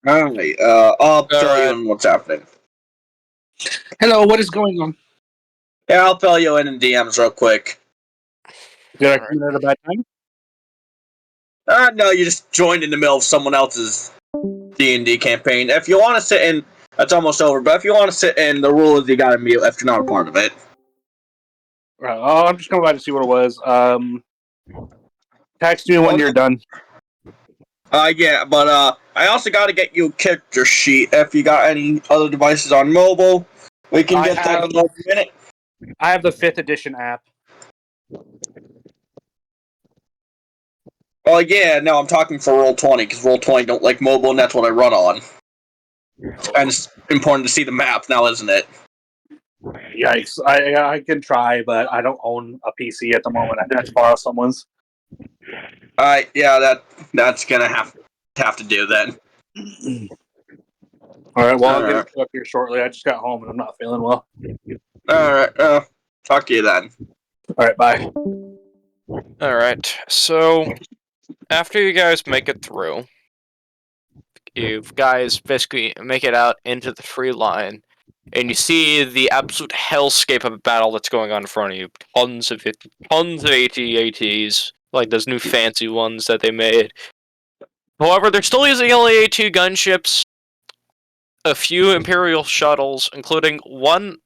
[SPEAKER 4] Alright, I'll fill you
[SPEAKER 2] Alright.
[SPEAKER 4] in what's happening.
[SPEAKER 7] Hello, what is going on?
[SPEAKER 4] Yeah, I'll fill you in DMs real quick.
[SPEAKER 7] Did I
[SPEAKER 2] Alright.
[SPEAKER 7] come in at a bad time?
[SPEAKER 4] No, you just joined in the middle of someone else's D&D campaign. If you want to sit in, that's almost over, but if you want to sit in, the rule is you gotta mute if you're not a part of it.
[SPEAKER 7] Right. Oh, I'm just coming by to see what it was. Text me when you're done.
[SPEAKER 4] Yeah, but I also gotta get you a character sheet if you got any other devices on mobile. We can get that in a minute.
[SPEAKER 7] I have the 5th edition app.
[SPEAKER 4] Oh yeah, no, I'm talking for Roll20, because Roll20 don't like mobile, and that's what I run on. And it's important to see the map now, isn't it?
[SPEAKER 7] Yikes. I can try, but I don't own a PC at the moment. I'd have to borrow someone's.
[SPEAKER 4] Yeah, that's gonna have to do then.
[SPEAKER 7] Alright, well, I'll get it up here shortly. I just got home and I'm not feeling well.
[SPEAKER 4] Alright, talk to you then.
[SPEAKER 7] Alright, bye.
[SPEAKER 2] Alright, so after you guys make it through, you guys basically make it out into the tree line, and you see the absolute hellscape of a battle that's going on in front of you. Tons of AT-ATs, like those new fancy ones that they made. However, they're still using only AT gunships, a few Imperial shuttles, including one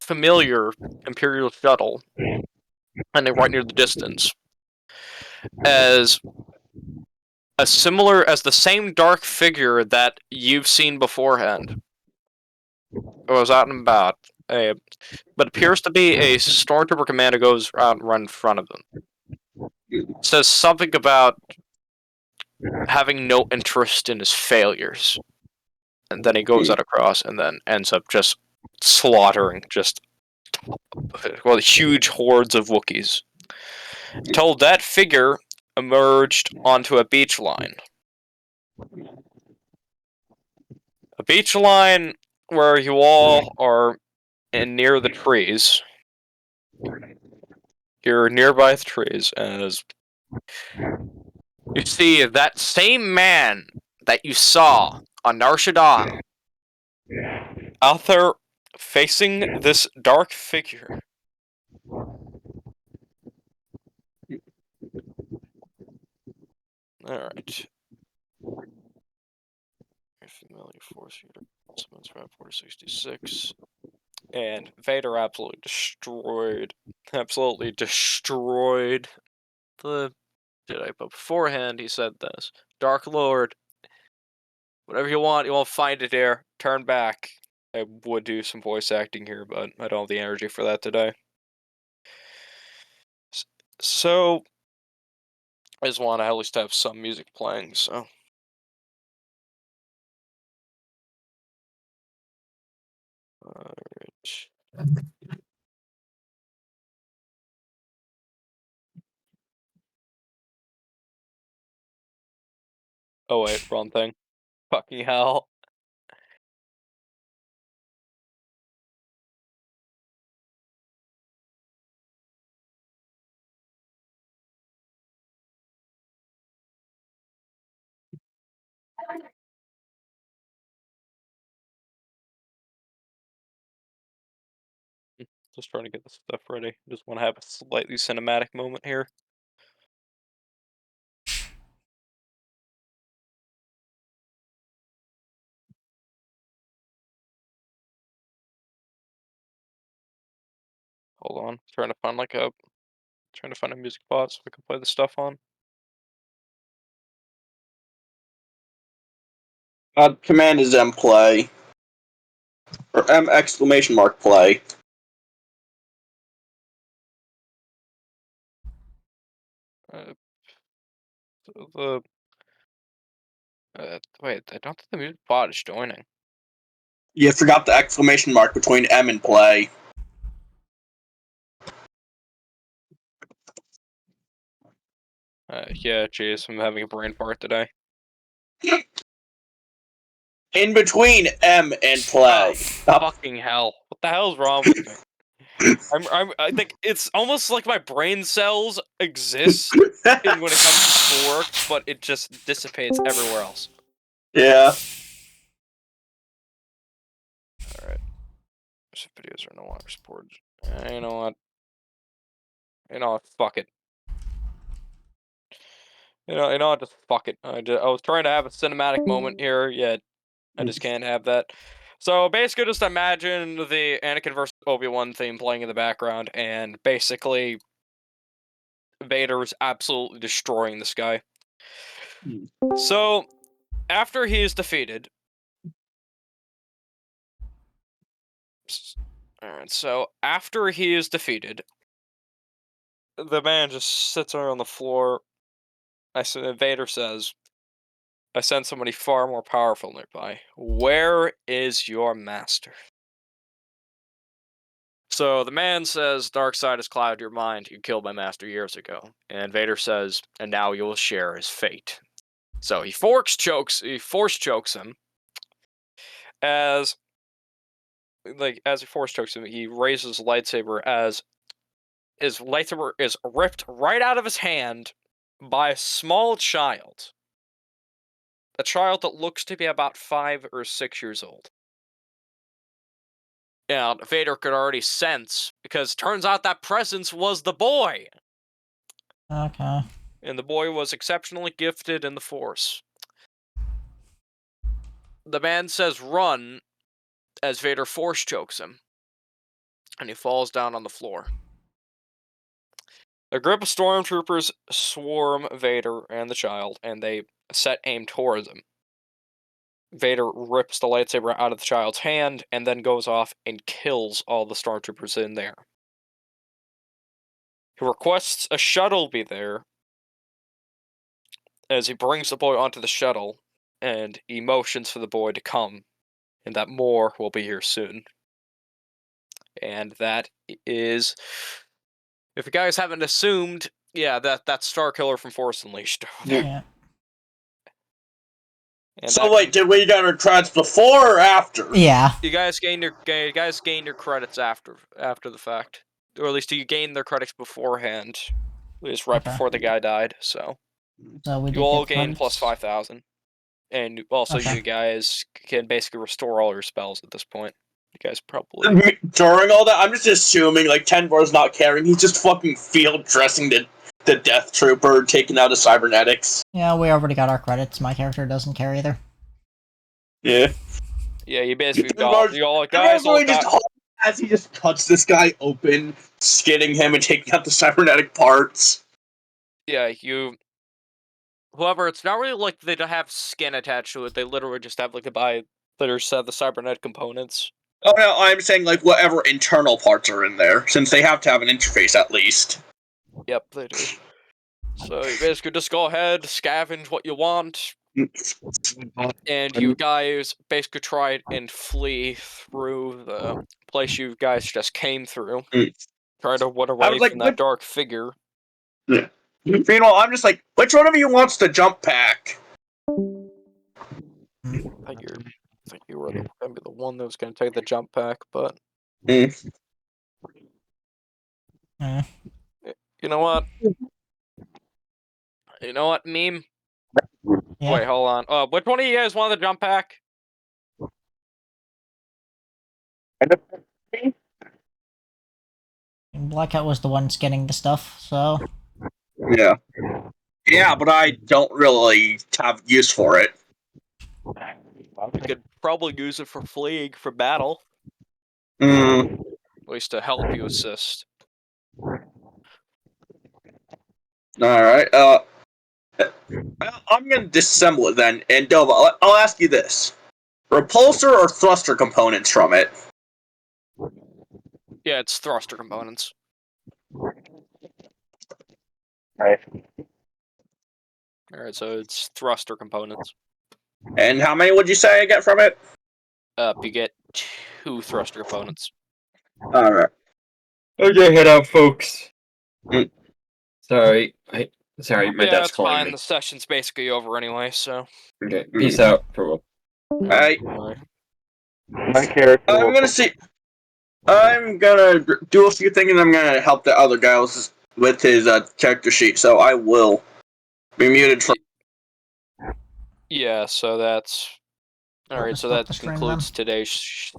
[SPEAKER 2] familiar Imperial shuttle, and they're right near the distance. As the same dark figure that you've seen beforehand. It was out and about. But appears to be a stormtrooper commander goes out and run in front of them. Says something about having no interest in his failures. And then he goes out across and then ends up just slaughtering huge hordes of Wookiees. Till that figure emerged onto a beach line. A beach line where you all are near the trees. You're nearby the trees, as you see that same man that you saw on Nar Shaddaa out there facing this dark figure. Alright. Familiar force shooter. Summons around 466. And Vader absolutely destroyed the Jedi. But beforehand, he said this: Dark Lord, whatever you won't find it here. Turn back. I would do some voice acting here, but I don't have the energy for that today. So, I just want to at least have some music playing, so. Alright. Oh wait, wrong thing. Fucking hell. Just trying to get this stuff ready. Just want to have a slightly cinematic moment here. Hold on, trying to find a music spot so we can play the stuff on.
[SPEAKER 4] Command is M play. Or M exclamation mark play.
[SPEAKER 2] The wait, I don't think the music bot is joining.
[SPEAKER 4] You forgot the exclamation mark between M and play.
[SPEAKER 2] Yeah, jeez, I'm having a brain fart today.
[SPEAKER 4] In between M and
[SPEAKER 2] Oh,
[SPEAKER 4] play.
[SPEAKER 2] fucking hell! What the hell's wrong with me? I think it's almost like my brain cells exist when it comes to schoolwork, but it just dissipates everywhere else.
[SPEAKER 4] Yeah.
[SPEAKER 2] Alright. Videos are no longer supported. You know what? Fuck it. You know what? Just fuck it. I was trying to have a cinematic moment here, yet I just can't have that. So basically, just imagine the Anakin versus Obi-Wan theme playing in the background, and basically, Vader's absolutely destroying this guy. So, after he is defeated... Alright, so after he is defeated, the man just sits there on the floor. Vader says, I sent somebody far more powerful nearby. Where is your master? So the man says, Dark side has clouded your mind. You killed my master years ago. And Vader says, and now you will share his fate. So he force chokes him. As he force chokes him, he raises his lightsaber as his lightsaber is ripped right out of his hand by a small child. A child that looks to be about 5 or 6 years old. And Vader could already sense, because it turns out that presence was the boy.
[SPEAKER 1] Okay.
[SPEAKER 2] And the boy was exceptionally gifted in the Force. The man says run as Vader force chokes him. And he falls down on the floor. A group of stormtroopers swarm Vader and the child, and they set aim towards him. Vader rips the lightsaber out of the child's hand, and then goes off and kills all the stormtroopers in there. He requests a shuttle be there, as he brings the boy onto the shuttle, and he motions for the boy to come, and that more will be here soon. And that is, if you guys haven't assumed, yeah, that's Starkiller from Force Unleashed.
[SPEAKER 1] Yeah.
[SPEAKER 2] And
[SPEAKER 4] So wait, did we get our credits before or after?
[SPEAKER 1] Yeah.
[SPEAKER 2] you guys gain your credits after the fact, or at least you gain their credits beforehand. It was right
[SPEAKER 1] Okay.
[SPEAKER 2] before the guy died, so
[SPEAKER 1] So we
[SPEAKER 2] you
[SPEAKER 1] did
[SPEAKER 2] all
[SPEAKER 1] get
[SPEAKER 2] gain
[SPEAKER 1] credits.
[SPEAKER 2] plus 5,000, and also
[SPEAKER 1] Okay.
[SPEAKER 2] you guys can basically restore all your spells at this point. You guys probably
[SPEAKER 4] During all that, I'm just assuming like Tenvor's not caring. He's just fucking field dressing the Death Trooper, taking out his cybernetics.
[SPEAKER 1] Yeah, we already got our credits. My character doesn't care either.
[SPEAKER 4] Yeah.
[SPEAKER 2] Yeah, you basically
[SPEAKER 4] Tenvor's really just as he just cuts this guy open, skinning him and taking out the cybernetic parts.
[SPEAKER 2] Yeah, However, it's not really like they don't have skin attached to it. They literally just have like the cybernetic components.
[SPEAKER 4] Oh no, I'm saying like whatever internal parts are in there, since they have to have an interface at least.
[SPEAKER 2] Yep, they do. So you basically just go ahead, scavenge what you want, and you guys basically try and flee through the place you guys just came through. Try to run away from that dark figure.
[SPEAKER 4] Yeah. Meanwhile, I'm just like, which one of you wants the jump pack?
[SPEAKER 2] I think you were gonna be the one that was gonna take the jump pack, but
[SPEAKER 1] Yeah.
[SPEAKER 2] you know what? You know what, meme?
[SPEAKER 1] Yeah.
[SPEAKER 2] Wait, hold on. Which one of you guys want the jump pack?
[SPEAKER 1] Black Hat was the one scanning the stuff, so
[SPEAKER 4] Yeah. Yeah, but I don't really have use for it.
[SPEAKER 2] We could probably use it for fleeing from battle,
[SPEAKER 4] Mm,
[SPEAKER 2] at least to help you assist.
[SPEAKER 4] Alright, I'm gonna disassemble it then, and Dovah, I'll ask you this. Repulsor or thruster components from it?
[SPEAKER 2] Yeah, it's thruster components.
[SPEAKER 7] Right.
[SPEAKER 2] Alright, so it's thruster components.
[SPEAKER 4] And how many would you say I get from it?
[SPEAKER 2] You get 2 thruster components.
[SPEAKER 4] Alright.
[SPEAKER 5] Okay, head out, folks.
[SPEAKER 4] Mm.
[SPEAKER 5] Sorry, my
[SPEAKER 2] Yeah,
[SPEAKER 5] dad's
[SPEAKER 2] it's
[SPEAKER 5] calling
[SPEAKER 2] fine.
[SPEAKER 5] me.
[SPEAKER 2] The session's basically over anyway, so.
[SPEAKER 5] Okay, peace out, Purple.
[SPEAKER 4] Alright.
[SPEAKER 7] My character
[SPEAKER 4] I'm
[SPEAKER 7] will
[SPEAKER 4] gonna see. I'm gonna do a few things, and I'm gonna help the other guy with his character sheet. So I will be muted from.
[SPEAKER 2] Yeah, so that's. Alright, so
[SPEAKER 1] stop
[SPEAKER 2] that
[SPEAKER 1] the stream
[SPEAKER 2] concludes today's